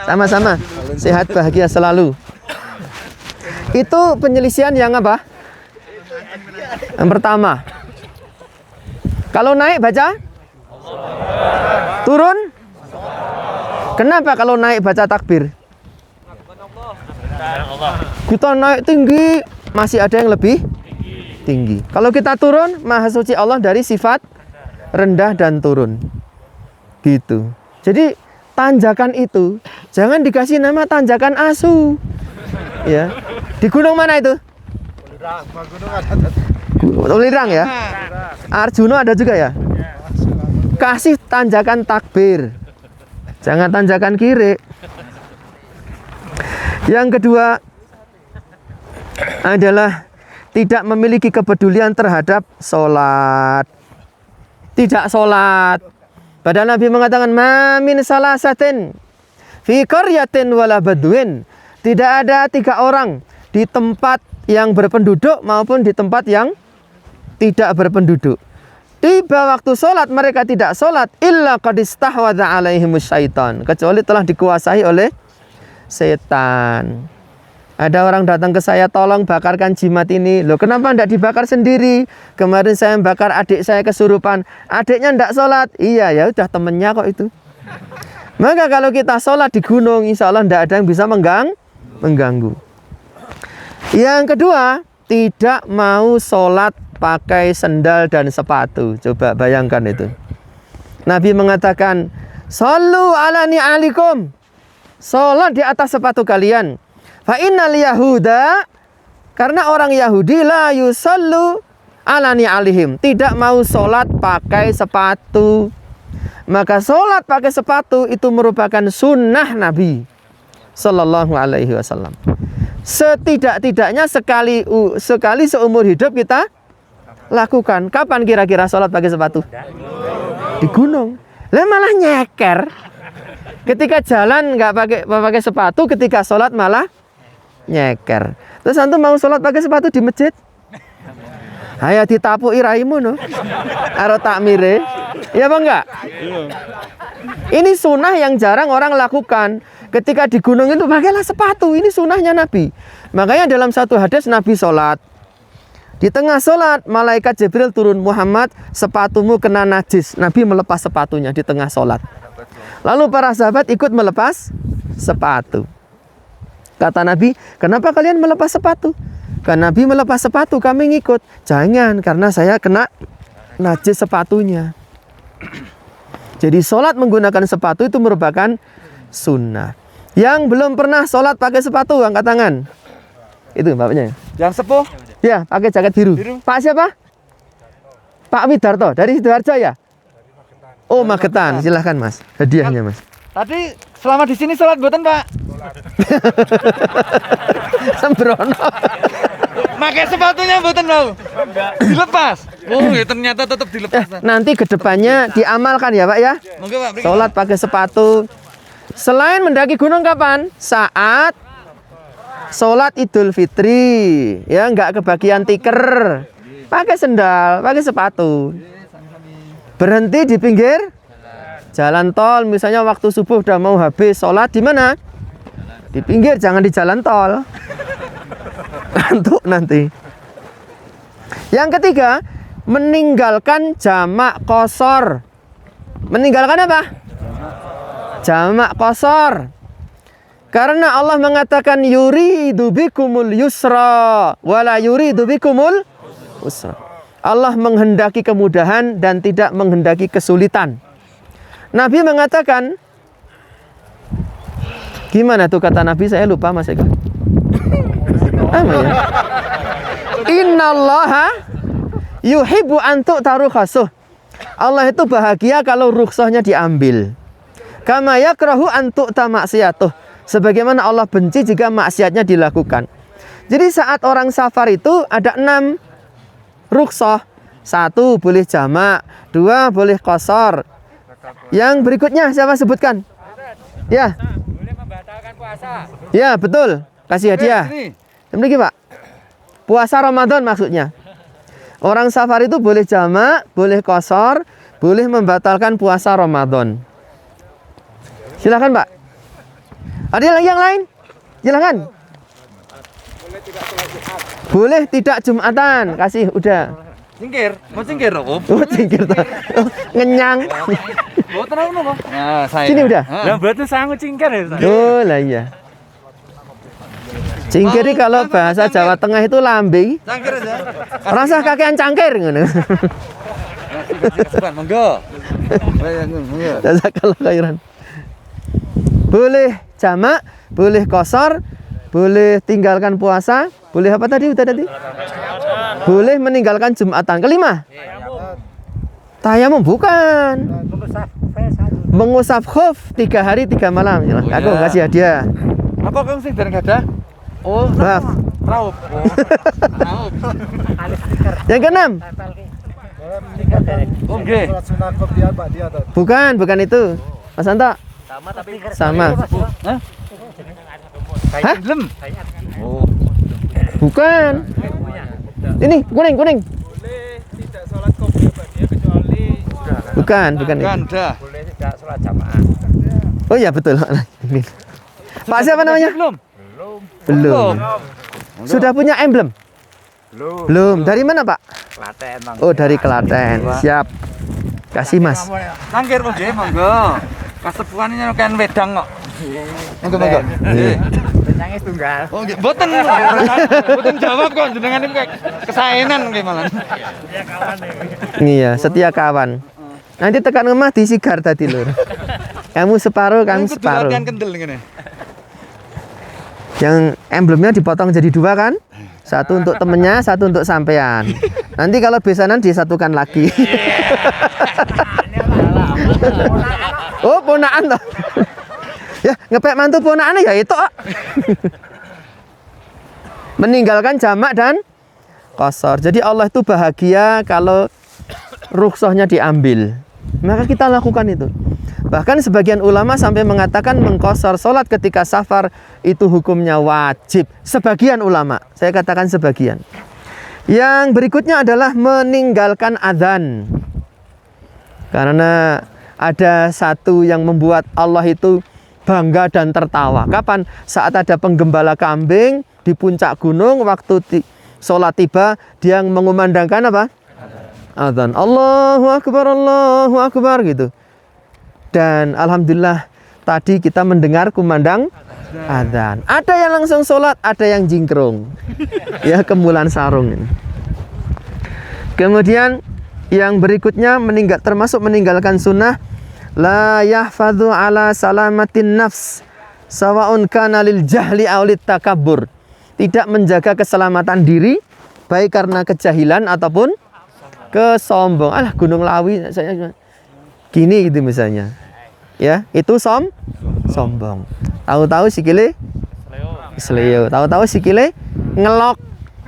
Sama-sama. Sehat bahagia selalu. Itu penyelisihan yang apa? Yang pertama. Kalau naik baca? Turun? Kenapa kalau naik baca takbir? Kita naik tinggi, masih ada yang lebih tinggi. Kalau kita turun, Maha Suci Allah dari sifat rendah dan turun. Gitu. Jadi tanjakan itu jangan dikasih nama tanjakan asu. Ya. Di gunung mana itu? Ulirang ya. Arjuna ada juga ya. Kasih tanjakan takbir. Jangan tanjakan kiri. Yang kedua adalah tidak memiliki kepedulian terhadap sholat. Tidak sholat. Padahal Nabi mengatakan mamin salasatin fi qaryatin wala badwin. Tidak ada 3 orang di tempat yang berpenduduk maupun di tempat yang tidak berpenduduk. Tiba waktu sholat mereka tidak sholat illa qad istahwadha alaihimus syaitan, kecuali telah dikuasai oleh setan. Ada orang datang ke saya, tolong bakarkan jimat ini. Loh kenapa tidak dibakar sendiri? Kemarin saya bakar adik saya kesurupan. Adiknya tidak sholat. Iya ya udah temennya kok itu. Maka kalau kita sholat di gunung, insya Allah tidak ada yang bisa mengganggu. Yang kedua, tidak mau sholat pakai sendal dan sepatu. Coba bayangkan itu. Nabi mengatakan, "Shallu ala ni'alikum." Sholat di atas sepatu kalian. Fa innal yahuda, karena orang Yahudi la yusallu ala ni'alihim, tidak mau sholat pakai sepatu. Maka sholat pakai sepatu itu merupakan sunnah Nabi Sallallahu Alaihi Wasallam. Setidak-tidaknya sekali seumur hidup kita lakukan. Kapan kira-kira sholat pakai sepatu? Di gunung. Lah malah nyeker. Ketika jalan nggak pakai sepatu, ketika sholat malah nyeker. Terus antum mau sholat pakai sepatu di masjid? Ayo ditapu iraimu no. Aro takmire. Ya apa enggak? Ini sunnah yang jarang orang lakukan. Ketika di gunung itu pakailah sepatu. Ini sunnahnya Nabi. Makanya dalam satu hadis Nabi sholat. Di tengah sholat malaikat Jibril turun, Muhammad sepatumu kena najis. Nabi melepas sepatunya di tengah sholat. Lalu para sahabat ikut melepas sepatu. Kata Nabi, kenapa kalian melepas sepatu? Karena Nabi melepas sepatu, kami ngikut. Jangan, karena saya kena najis sepatunya. Jadi sholat menggunakan sepatu itu merupakan sunnah. Yang belum pernah sholat pakai sepatu, angkat tangan. Itu bapaknya. Yang sepuh. Ya, pakai jaket biru. Pak siapa? Pak Widarto, dari Sidoarjo ya? Oh, Magetan. Silahkan mas, hadiahnya mas. Tadi selama di sini sholat mboten, Pak? Sembrono. Makanya Pakai sepatunya mboten mau. Dilepas. Oh, ya ternyata tetap dilepas. Nanti kedepannya diamalkan ya Pak ya. Monggo Pak. mriki. Sholat pakai sepatu. Selain mendaki gunung kapan? Saat sholat Idul Fitri. Ya nggak kebagian tikar. Pakai sendal, pakai sepatu. Berhenti di pinggir jalan tol. Misalnya waktu subuh udah mau habis sholat di mana? Di pinggir, jangan di jalan tol. Untuk nanti. Yang ketiga, meninggalkan jamak qashar. Meninggalkan apa? Jamak qashar. Karena Allah mengatakan yuridu bikumul yusra wala yuridu bikumul usra. Allah menghendaki kemudahan dan tidak menghendaki kesulitan. Nabi mengatakan, gimana tuh kata Nabi, saya lupa Mas Eko. Apa ya? Innallaha yuhibbu an tu'taru khasuh. Allah itu bahagia kalau rukhsahnya diambil. Kama yakrahu an tu'ta maksiyatuh. Sebagaimana Allah benci jika maksiatnya dilakukan. Jadi saat orang safar itu ada 6 rukhsah. 1 boleh jamak, 2 boleh qashar. Yang berikutnya siapa sebutkan? Ya. Boleh membatalkan puasa. Ya, betul. Kasih hadiah. Demikian Pak. Puasa Ramadan maksudnya. Orang safar itu boleh jamak, boleh qashar, boleh membatalkan puasa Ramadan. Silakan Pak. Ada lagi yang lain? Silakan. Boleh tidak Jumatan. Kasih udah. Cingkir, mau cingkir oh. Oh, cingkir. Oh, ngenyang. Oh, tenang dulu, Nah, saya. Sini udah. Lah berarti sangu cingkir ya. Oh, lah iya. Cingkir ini kalau bahasa Jawa Tengah itu lambe. Cangkir aja. Rasa kakean cangkir ngono. Cepat, monggo. Monggo. Jazakallah khairan. Boleh jamak, boleh qashar, boleh tinggalkan puasa, boleh apa tadi? Udah tadi? Boleh meninggalkan Jumatan. Kelima. Tayamum bukan. Mengusap khuf 3 hari 3 malam. Aku kasih hadiah. Apa kang sing dereng gadah? Oh, Maaf. raup. Oh. Raup. Yang keenam. Oh, nggih. Sholat sunat kopiah Pak dia tuh. Bukan itu. Mas Anto. Sama. Hah? Hah? Lem. Oh. Bukan. Ini kuning. Bukan itu. Kan dah. Boleh tidak sholat jamaah. Oh iya betul. Ini. Pak siapa namanya? Belum. Sudah punya emblem? Belum. Dari mana Pak? Klaten, Bang. Oh dari Klaten. Siap. Kasih Mas. Cangkir oh nggih, monggo. Kasepuhannya kan wedang kok. Monggo. Nggih. Nangis tunggal. Oh nggih, mboten. Mboten jawab kok jenengan iki kesaenan nggih malah. Iya, setia kawan. Nanti tekan rumah disigar tadi lur. Kamu separuh, kamu separuh. Latihan kendel ngene. Yang emblemnya dipotong jadi 2 kan? 1 untuk temennya, 1 untuk sampean. Nanti kalau besanan disatukan lagi. Oh, ponaan toh. Ya, ngepek mantu ponaannya ya itu. Meninggalkan jamak dan qashar. Jadi Allah itu bahagia kalau rukhsahnya diambil. Maka kita lakukan itu. Bahkan sebagian ulama sampai mengatakan mengqashar sholat ketika safar itu hukumnya wajib. Sebagian ulama, saya katakan sebagian. Yang berikutnya adalah meninggalkan adzan. Karena ada satu yang membuat Allah itu bangga dan tertawa. Kapan? Saat ada penggembala kambing di puncak gunung, waktu sholat tiba, dia mengumandangkan apa? Adzan. Allahu Akbar gitu. Dan alhamdulillah tadi kita mendengar kumandang adzan. Ada yang langsung sholat, ada yang jingkrung. Ya, kemulan sarung ini. Kemudian yang berikutnya termasuk meninggalkan sunnah la yahfadhu ala salamatin nafs sawaun kana lil jahli aw lit takabbur. Tidak menjaga keselamatan diri baik karena kejahilan ataupun kesombong. Alah Gunung Lawi saya gini gitu misalnya. Ya, itu sombong. Tahu-tahu sikile seleo, tahu-tahu sikile ngelok.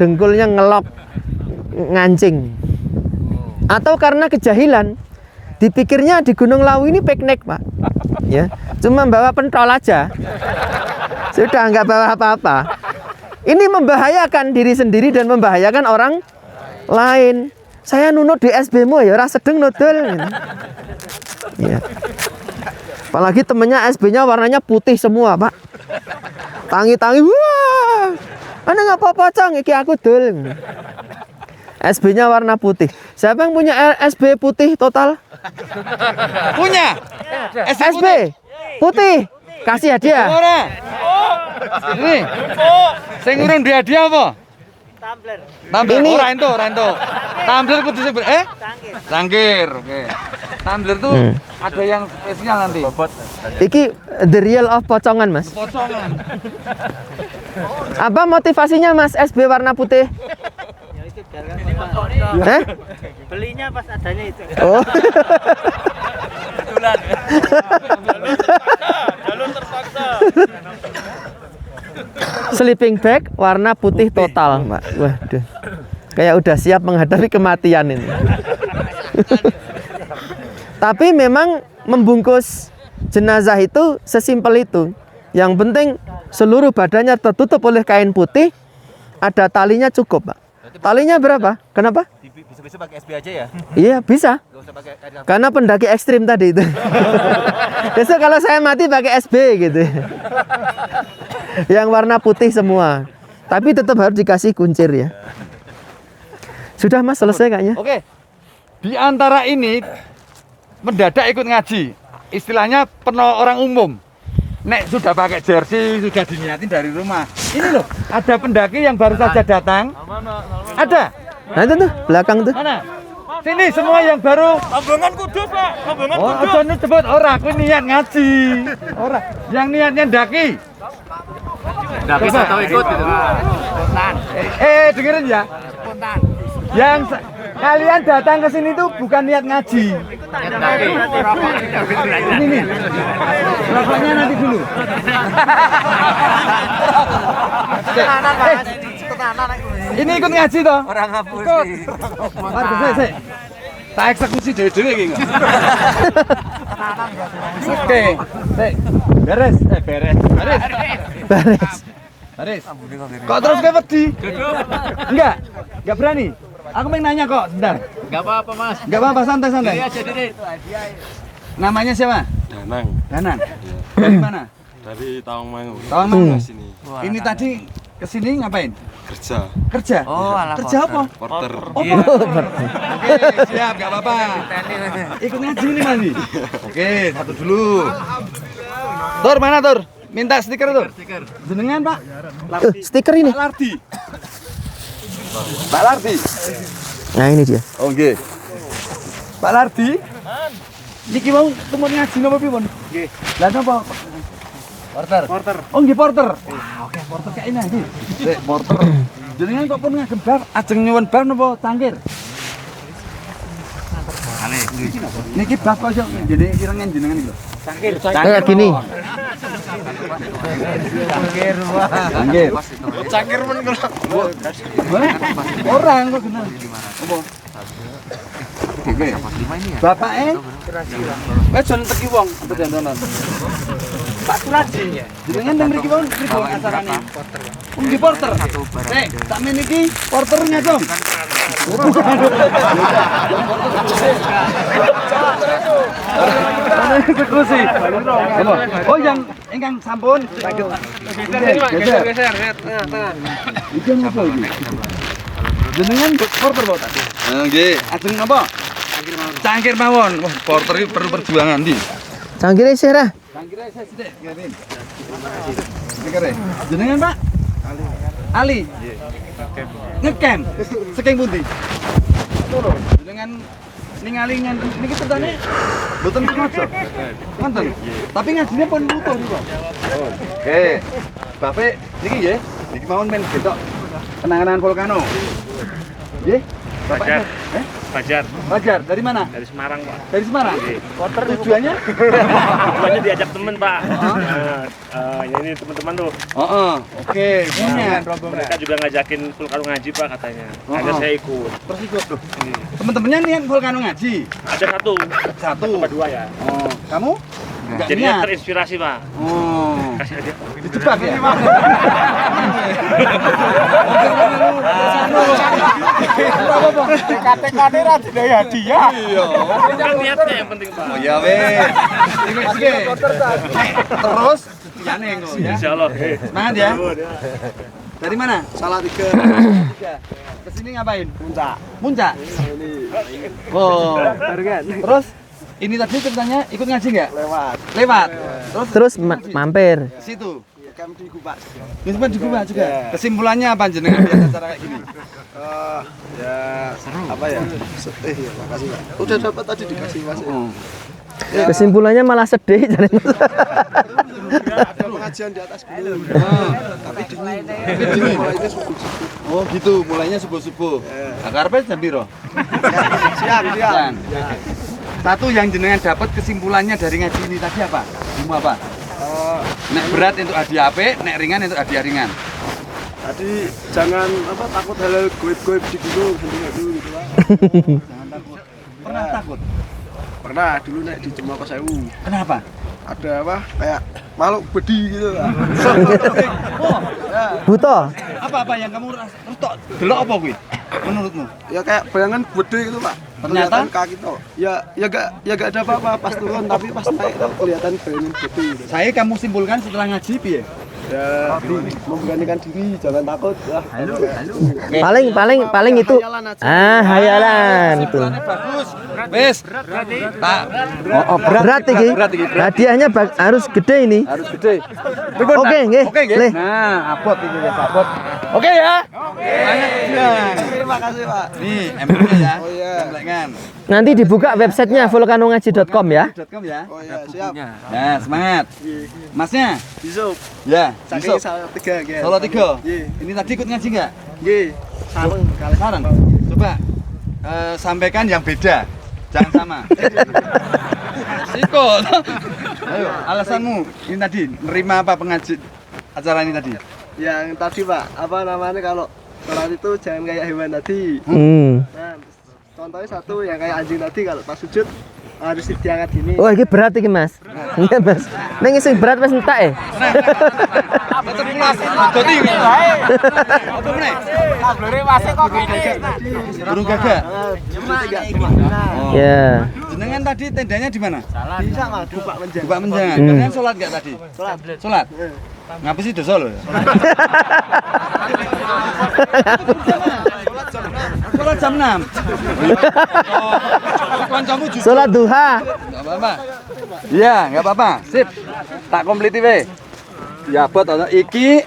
dengkulnya ngelok ngancing. Atau karena kejahilan, dipikirnya di Gunung Lawu ini piknik, Pak. Ya, cuma bawa pentol aja. Sudah nggak bawa apa-apa. Ini membahayakan diri sendiri dan membahayakan orang lain. Saya nunut di SB-mu ya, ora sedeng nodol. Ya. Apalagi temennya SB-nya warnanya putih semua, Pak. Tangi-tangi, wah, ana nggak apa-apa, Cang, iki aku dul. SB-nya warna putih. Siapa yang punya SB putih total? Punya. SB putih. Kasih hadiah. Ora. Ini. Sing urung di hadiah apa? Tumbler. Ini- Ora ento. Tumbler putih sing cangkir. Oke. Tumbler tuh ada yang spesial nanti. Iki the real of pocongan, Mas. Pocongan. Apa motivasinya, Mas, SB warna putih? Hah? Belinya pas adanya itu. Oh. Sleeping bag warna putih total, Mbak. Waduh. Kayak udah siap menghadapi kematian ini. Tapi memang membungkus jenazah itu sesimpel itu. Yang penting seluruh badannya tertutup oleh kain putih, ada talinya cukup, Pak. Talinya berapa? Kenapa? Bisa-bisa pakai SB aja ya? Iya, bisa. Gak usah pakai kain. Karena pendaki ekstrim tadi itu. Besok kalau saya mati pakai SB gitu. Yang warna putih semua. Tapi tetap harus dikasih kuncir ya. Sudah, Mas, selesai kayaknya. Oke. Di antara ini mendadak ikut ngaji. Istilahnya penuh orang umum. Nek sudah pakai jersey, sudah diniatin dari rumah. Ini loh, ada pendaki yang baru saja datang. Ada. Nah itu tuh, belakang tuh. Mana? Sini semua yang baru. Rombongan kudus, Pak. Rombongan Oh, aja nu cepet ora, aku niat ngaji. Ora, yang niatnya ndaki. Nggak bisa tahu ikut gitu. Dengerin ya. Yang kalian datang ke sini tuh bukan niat ngaji. Ini nih. Rokoknya nanti dulu. Ini ikut ngaji toh? Orang ngapus. Warga saya. Tak eksekusi dhewe-dhewe iki kok. Oke. Sik. Beres. Beres. Baris. Kok terus ke wedi? Enggak berani. Aku pengen nanya kok, sebentar. Nggak apa-apa, Mas. Enggak apa-apa, santai-santai. Ini aja diri. Namanya siapa? Danang Danang. Dari mana? dari Tawangmangu Tawangmangu. sini Ini tadi kesini ngapain? kerja Kerja. Oh, ala Kerja apa? porter. Oke, siap, gak apa-apa. Ikut ngaji nih mandi. Oke, satu dulu. Tur, mana Tur? Minta stiker Tur. Jenengan Pak? Stiker ini. Pak Lardi. Pak Lardi. Nah ini dia. Oh nggih. Pak Lardi. Niki mau temut ngaji napa pipun? Nggih. Lah napa? Porter. Oh nggih porter. Oke, porter kayak ini iki. Sik, porter. Jenengan kok pun ngagem bar, ajeng nyuwun bar napa cangkir? Niki bab kok iso jenenge irengen jenengan iki lho. Kayak gini. Cangkir. Cangkir men kok. Orang kok kenal. Apa? Oke. Bapake wis jon teki wong pedandonan. Pak Suraji. Jenengan nang mriki wong pripun acarane? Nggih porter. Nek sakmen iki porternya dong. Eksekusi. Oh yang ingkang sampun. Geser. Iki napa iki? Jenengan porter kok tadi? Nggih, ajeng napa? Cangkir mawon. Wah, porter iki perlu perjuangan ndi? Cangkirnya sirah. Cangkire saya sithik, nggih. Cangkire. Jenengan, Pak? Ali. Ngecamp. Saking pundi? Loro. Jenengan ningali niki tertane mboten sengaja. Wonten. Tapi ngajine pun utuh niku. Oke. Bapak niki nggih, niki mawon men getok penanganan volcano. Nggih. Fajar. Fajar. Fajar, dari mana? Dari Semarang, Pak. Dari Semarang? Tujuannya? Tujuannya diajak temen, Pak. Ini teman-teman tuh. Oke. Mereka juga ngajakin Vulkano ngaji, Pak, katanya. Ada saya ikut. Terus ikut tuh. Teman-temannya niat Vulkano ngaji. Ada satu. Sama dua ya. Kamu? Jadinya terinspirasi, Pak. Kasih hadiah. Dijebak ya? TK-TK ini rada hadiah. Iya. Kan niatnya yang penting, Pak. Oh ya wes. Oke. Terus ya nengok ya. Insyaallah. Semangat ya. Dari mana? Salatiga. Kesini ngapain? Puncak. Puncak. Oh. Terus ini tadi ceritanya ikut ngaji nggak? Lewat. Terus mampir. Ke situ. Camp di Gubak. Cuma di gua juga. Kesimpulannya apa jenengan lihat acara kayak gini? Ya seru. Apa ya? Ya makasih Pak. Udah dapat tadi dikasih Mas. Kesimpulannya malah sedih. Ada pengajian di atas gunung. Tapi dingin. Mulainya subuh. Oh gitu, mulainya subuh-subuh. Nah, karepe jam piro? Siang. Satu yang jenengan dapat kesimpulannya dari ngaji ini tadi apa? Ilmu apa? Nek berat untuk hadiah apik, nek ringan untuk hadiah ringan. Tadi jangan takut hal goib-goib di gunung, hantu-hantu gitu Pak. Jangan takut. Pernah takut? Pernah dulu naik di Cemoko Sewu. Kenapa? Ada kayak makhluk bedi gitu Pak. Buto. Apa yang kamu rasa? Delok apa kuwi? Menurutmu? Ya kayak bayangan gede gitu Pak. Ternyata? Kelihatan kaki tuh. Ya gak ada apa-apa pas turun, tapi pas naik tuh kelihatan bayangan gede gitu. Saya kamu simpulkan setelah ngaji piye? Ya memberanikan diri, jangan takut. Paling itu. Hayalan tuh. Bagus. Wes. Tak. Berat iki. Hadiahnya harus gede ini. Harus gede. Oke, nggih. Leh. Nah, abot iki ya, abot. Oke ya. Terima kasih Pak. Nih, MB-nya ya. Oh iya. Temblengan. Nanti dibuka websitenya vulkanongaji.com ya. .com ya. Oh iya, siap. Nah, semangat. Masnya? Yusuf. Ya, Saking Yusuf. Salatiga guys. Solo 3. Iya. Ini tadi ikut ngaji nggak? Nggih. Sareng kali Sareng. Coba sampaikan yang beda. Jangan sama. Sikut. Ayo, alasanmu. Ini tadi nerima apa pengaji acara ini tadi? Yang tadi Pak, apa namanya kalau sholat itu jangan kayak hewan tadi. Nah, contohnya satu yang kayak anjing tadi kalau pas sujud harus diangkat gini. Wah, ini berat iki, Mas. Iya, Mas. Ning sing berat wis entek e. Tetep pulas. Dadi iki. Apa meneh? Tablere wasik kok gini. Burung gagak. Oh. Ya. Jenengan tadi tendanya di mana? Bisa Mas, Gubak Menjangan. Gubak Menjangan. Kalian sholat nggak tadi? Sholat. Ngapa sih dosa lo? Sholat jam 6. Kancamu juga. Salat duha. Enggak apa-apa. Iya, enggak apa-apa. Sip. Tak kompliti we. Ya bot ana iki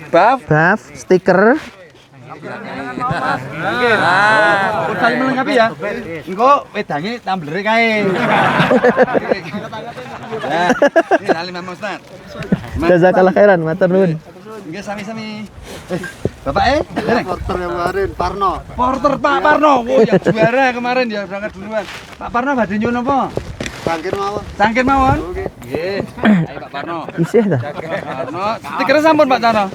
baf. Baf, stiker. Nah, saling melengkapi ya. Engko wedange tamblere kae. Nah, ini salim Mas Ustaz. Jazakallah khairan, matur nuwun. Nggih sami-sami. Bapak dereng. Porter yang kemarin, Parno. Porter Pak Parno. Oh ya juara kemarin ya berangkat duluan. Pak Parno badhe nyuwun apa? Bangkit mawon. Cangkir mawon. Nggih. Ayo Pak Parno. Isih ta? Parno, stiker sampun Pak Parno.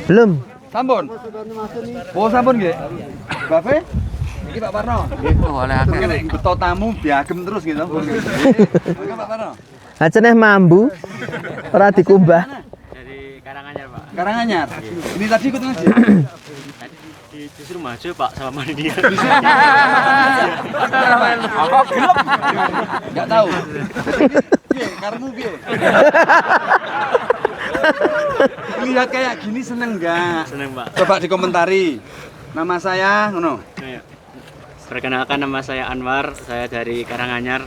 Belum. Sampun. Oh sampun nggih. Bape? Iki Pak Parno. Nggih, oleh akeh. Nek beto tamu biagem terus gitu. Oke Pak Parno. Aceneh mambu. Ora dikumbah. Dari Karanganyar, Pak. Karanganyar. Ini tadi ikut ngaji. Disuruh maju, Pak, sama Mania. Apa gelap? Enggak tahu. Piye karemu piye? Lihat kayak gini seneng enggak? Seneng, Pak. Coba dikomentari. Nama saya ngono. Ayo. Perkenalkan, nama saya Anwar, saya dari Karanganyar.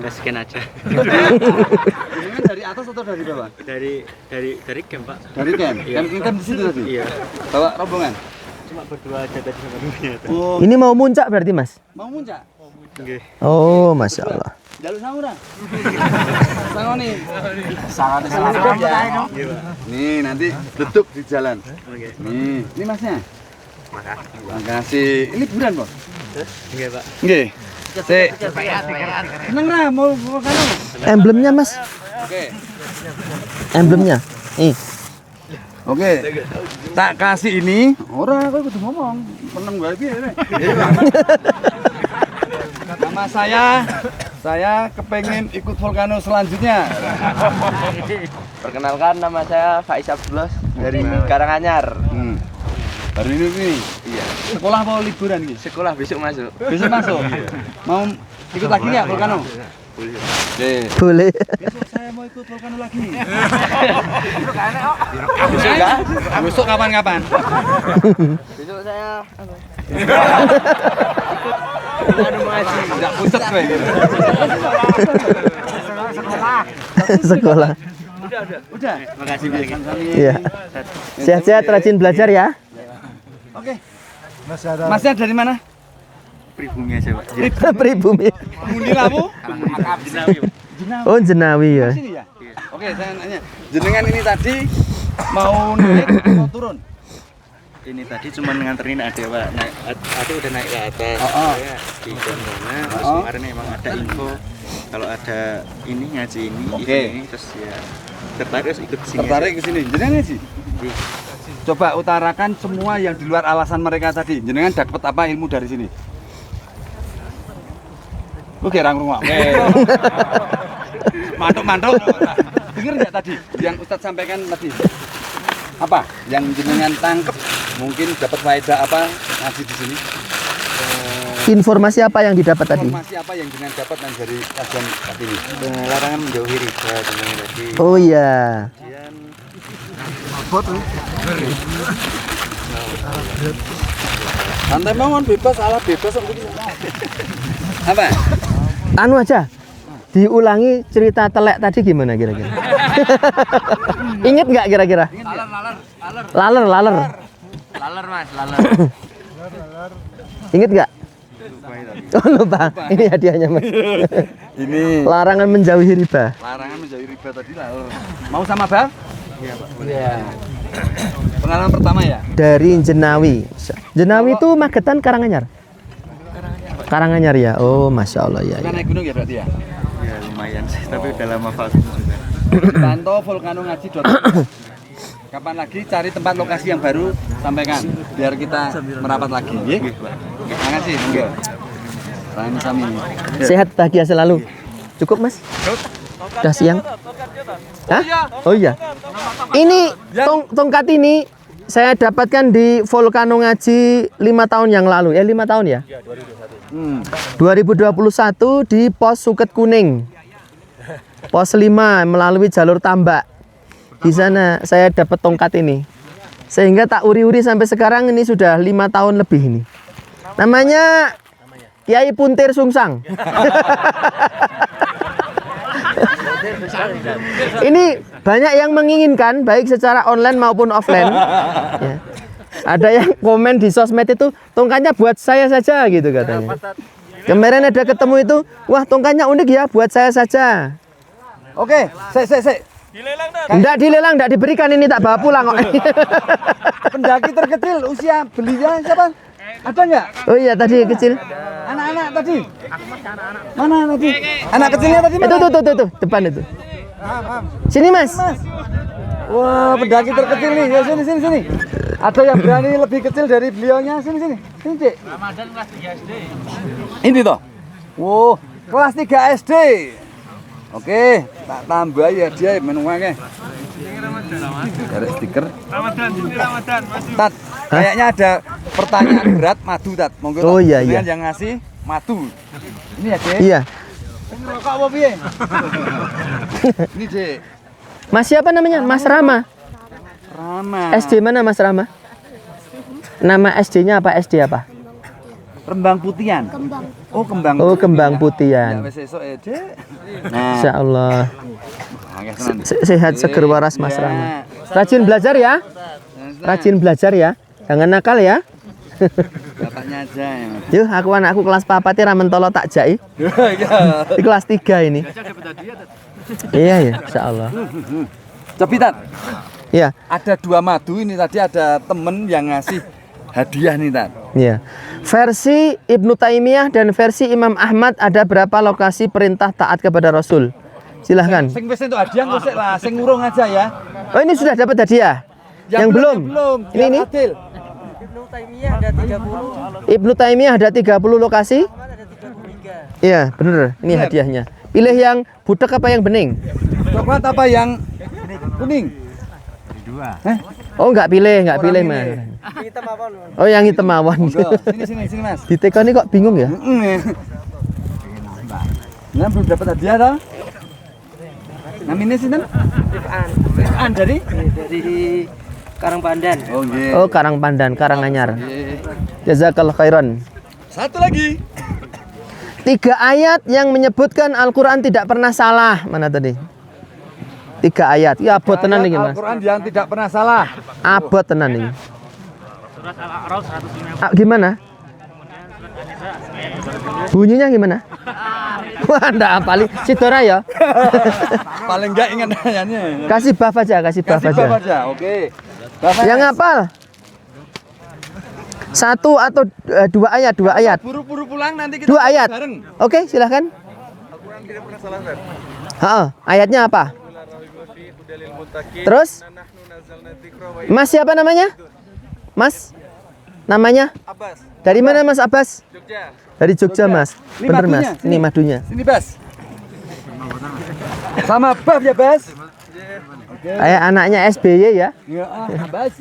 Sekian aja. Jenengan dari atas atau dari bawah? Dari camp, Pak. Dari camp. Iya. Camp di situ tadi. Iya. Bawa rombongan. Cuma berdua aja tadi sama dunia. Oh, Ini mau muncak berarti, Mas? mau muncak. Nggih. Oh, Masya Allah. Jalur sahura. Sangoni. Sangoni. Nih nanti duduk di jalan. Oke. Nih, ini Masnya. Makasih. Ini liburan, Bos? Nggih, Pak. Nggih. Sik. Seneng ra mau kanu. Emblemnya Mas, Oke. emblemnya. Oke. Tak kasih ini. Ora, kowe kudu ngomong. Seneng gawe piye rek? Nama saya kepengen ikut volcano selanjutnya. Perkenalkan, nama saya Faiz Abdullah dari Karanganyar. Baru ini. Iya. Sekolah mau liburan gitu. Sekolah besok masuk. Besok masuk. Mau ikut lagi nggak volcano? Boleh. Oke. Boleh. Besok saya mau ikut volcano lagi. Besok ya? Besok kapan-kapan? Besok saya Enggak pusat gue. Sekolah. Udah. Makasih Pak. Iya. Sehat-sehat, rajin belajar ya. Oke. Masih ada Masnya dari mana? Pribumi aja, Pak. Pribumi. Mundi Lawu? Oh, Jenawi ya. Sini ya? Oke, saya nanya. Jenengan ini tadi mau naik atau turun? Ini tadi cuma nganterin adek, Pak. Adek udah naik ke atas. Saya di sana. Terus kemarin emang ada info kalau ada ini ngaji ini, ini terus ya tertarik terus ikut sini. Tertarik ke sini. Jenengan ngaji? Coba utarakan semua yang di luar alasan mereka tadi. Jenengan dapat apa ilmu dari sini? Lu kira ngomong. Mantuk-mantuk. Dengar nggak tadi yang Ustadz sampaikan tadi? Apa yang jenengan tangkep? Mungkin dapat faedah apa ngaji di sini? Informasi apa yang didapat tadi? Informasi apa yang jenengan dapat dari kajian tadi ini? Larangan menjauhi riba teman tadi. Oh iya. Santai mawon, bebas, salah bebas kok begini. Apa? Anu aja. Diulangi cerita telek tadi gimana kira-kira? Ingat nggak kira-kira? Laler. Laler, Mas, laler. Ingat nggak? Oh lupa. Ini hadiahnya Mas. Ini Larangan menjauhi riba. larangan menjauhi riba tadi laler. Mau sama Bang? Iya, Pak. Iya. Pengalaman pertama ya? Dari Jenawi. Jenawi itu Magetan Karanganyar. Karanganyar ya. Oh, masya Allah ya. Bukan naik gunung ya berarti ya? Ya lumayan sih, tapi udah lama vakum juga. Pantau volcano ngaji. Kapan lagi cari tempat lokasi yang baru sampaikan biar kita merapat lagi. Nggih. Terima kasih. Monggo. Rani Sami. Sehat bahagia selalu. Cukup Mas? Udah siang? Hah? Oh iya. Ini tongkat ini saya dapatkan di Volcano Ngaji 5 tahun yang lalu. 5 tahun ya? 2021 di pos Suket Kuning. Pos 5 melalui jalur Tambak. Di sana saya dapat tongkat ini. Sehingga tak uri-uri sampai sekarang ini sudah 5 tahun lebih ini. Namanya Kiai Puntir Sungsang. Ini banyak yang menginginkan baik secara online maupun offline. Ya. Ada yang komen di sosmed itu tongkatnya buat saya saja gitu katanya. Kemarin ada ketemu itu, wah tongkatnya unik ya buat saya saja. Oke, sik. Enggak dilelang, enggak diberikan, ini tak bawa pulang kok. Pendaki terkecil usia belinya siapa? Ada nggak? Oh iya tadi kecil. Anak-anak tadi. Mana tadi? Anak kecilnya tadi mana? Itu depan itu. Sini Mas. Wah, pendaki terkecil nih. Ya sini. Ada yang berani lebih kecil dari beliaunya. Sini. Sini, Cik. Ramadan kelas 3 SD. Ini toh. Wow, kelas 3 SD. Oke, tak tambah ya dia menuangnya. Ada stiker. Ramadan, masih. Tat, kayaknya ada pertanyaan berat madu Tat. Monggo. Oh, Tat. iya. Dengan yang ngasih madu. Ini ya, Dek. Iya. Ngerokok apa piye? Ini, Dek. Mas siapa namanya? Mas Rama. Rama. SD mana Mas Rama? Nama SD-nya apa? SD apa? Rembang Putian. Oh, Kembang. Oh, Kembang Ya, Putian. wis esuk ya, Dek. Nah, Insya Allah. akeh tenan. Sehat seger waras Mas Ya. Rama. Rajin belajar ya. Rajin belajar ya. Jangan nakal ya. Bapaknya aja yang. Yuk, anakku kelas papat ya mentolo tak jai. Iya. Di kelas 3 ini. Iya ya, Insya Allah. Cepitan. Iya. Ada 2 madu ini tadi ada temen yang ngasih hadiah nih Tar. Ya. Versi Ibnu Taimiyah dan versi Imam Ahmad ada berapa lokasi perintah taat kepada Rasul? Silahkan. Sing wis entuk hadiah engko sik lah, sing ngurung aja ya. Oh, ini sudah dapat hadiah. Yang belum. Biar Ini. adil. Ibnu Taimiyah ada 30 lokasi. Iya, bener. Ini hadiahnya. Pilih yang butek apa yang bening? Coklat apa yang kuning? Oh, nggak pilih, Mas. Oh, yang hitam mawon. Monggo, sini Mas. Ditekoni kok bingung ya? Nah, belum dapat hadiah toh? Namanya sinten? Rifan dari Karangpandan. Oh nggih. Oh, Karangpandan, Karanganyar. Jazakallah khairan. Satu lagi. 3 ayat yang menyebutkan Al-Quran tidak pernah salah. Mana tadi? 3 ayat. Ya, abot tenan ini, Mas. Al-Quran yang tidak pernah salah. Abot tenan ini. Surat Al-A'raf 150. Gimana? Bunyinya gimana? Wah, ndak apalin. Sidora ya. Paling enggak ingat ayatnya. Kasih buff aja, kasih buff Kasih aja. bawah aja. Oke. Bapak Yang hafal 1 atau 2 ayat, 2 ayat. buru-buru pulang nanti kita 2 ayat. bareng. Oke, silahkan. Ayatnya apa? Terus? Mas siapa namanya? Mas? Namanya? Abbas. Dari mana Mas Abbas? Jogja. Dari Jogja, Mas. Ini Bener, Mas. madunya, Ini madunya. Sini, Bas. Sama Bab ya, Bas. Kayak anaknya SBY ya. Ya, Bas.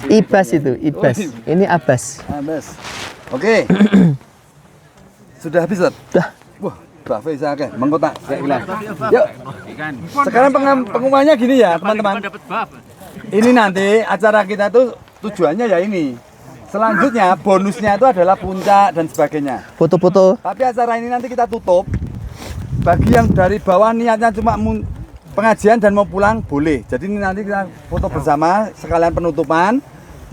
Ibas itu, Ibas. Ini Abbas. Bas. Oke. Sudah habis, Ustaz? Dah. Wah, Mbak Faiza akeh, mengkotak saya bilang. Yuk. Sekarang pengumumannya gini ya, teman-teman. Ini nanti acara kita tuh tujuannya ya ini. Selanjutnya bonusnya itu adalah puncak dan sebagainya. Foto-foto. Tapi acara ini nanti kita tutup. Bagi yang dari bawah niatnya cuma pengajian dan mau pulang boleh. Jadi ini nanti kita foto bersama sekalian penutupan.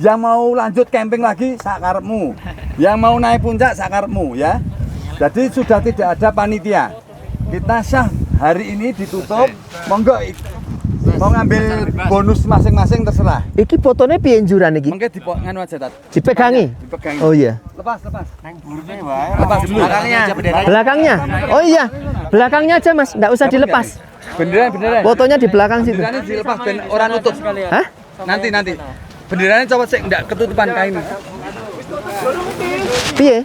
Yang mau lanjut camping lagi sakarepmu. Yang mau naik puncak sakarepmu ya. Jadi sudah tidak ada panitia. Kita syah hari ini ditutup. Monggo mau ngambil bonus masing-masing terserah. Iki fotonya piye njuran iki? Mengke nganu aja Tat. Dipegangi. Dipegangi. Oh iya. Lepas. Lepas dulu. Belakangnya. Oh iya. Belakangnya aja, Mas. Enggak usah dilepas. Beneran. Fotonya di belakang situ. Benderanya dilepas ben orang nutup. Hah? Nanti. Benderanya coba sih enggak ketutupan kain. Piye?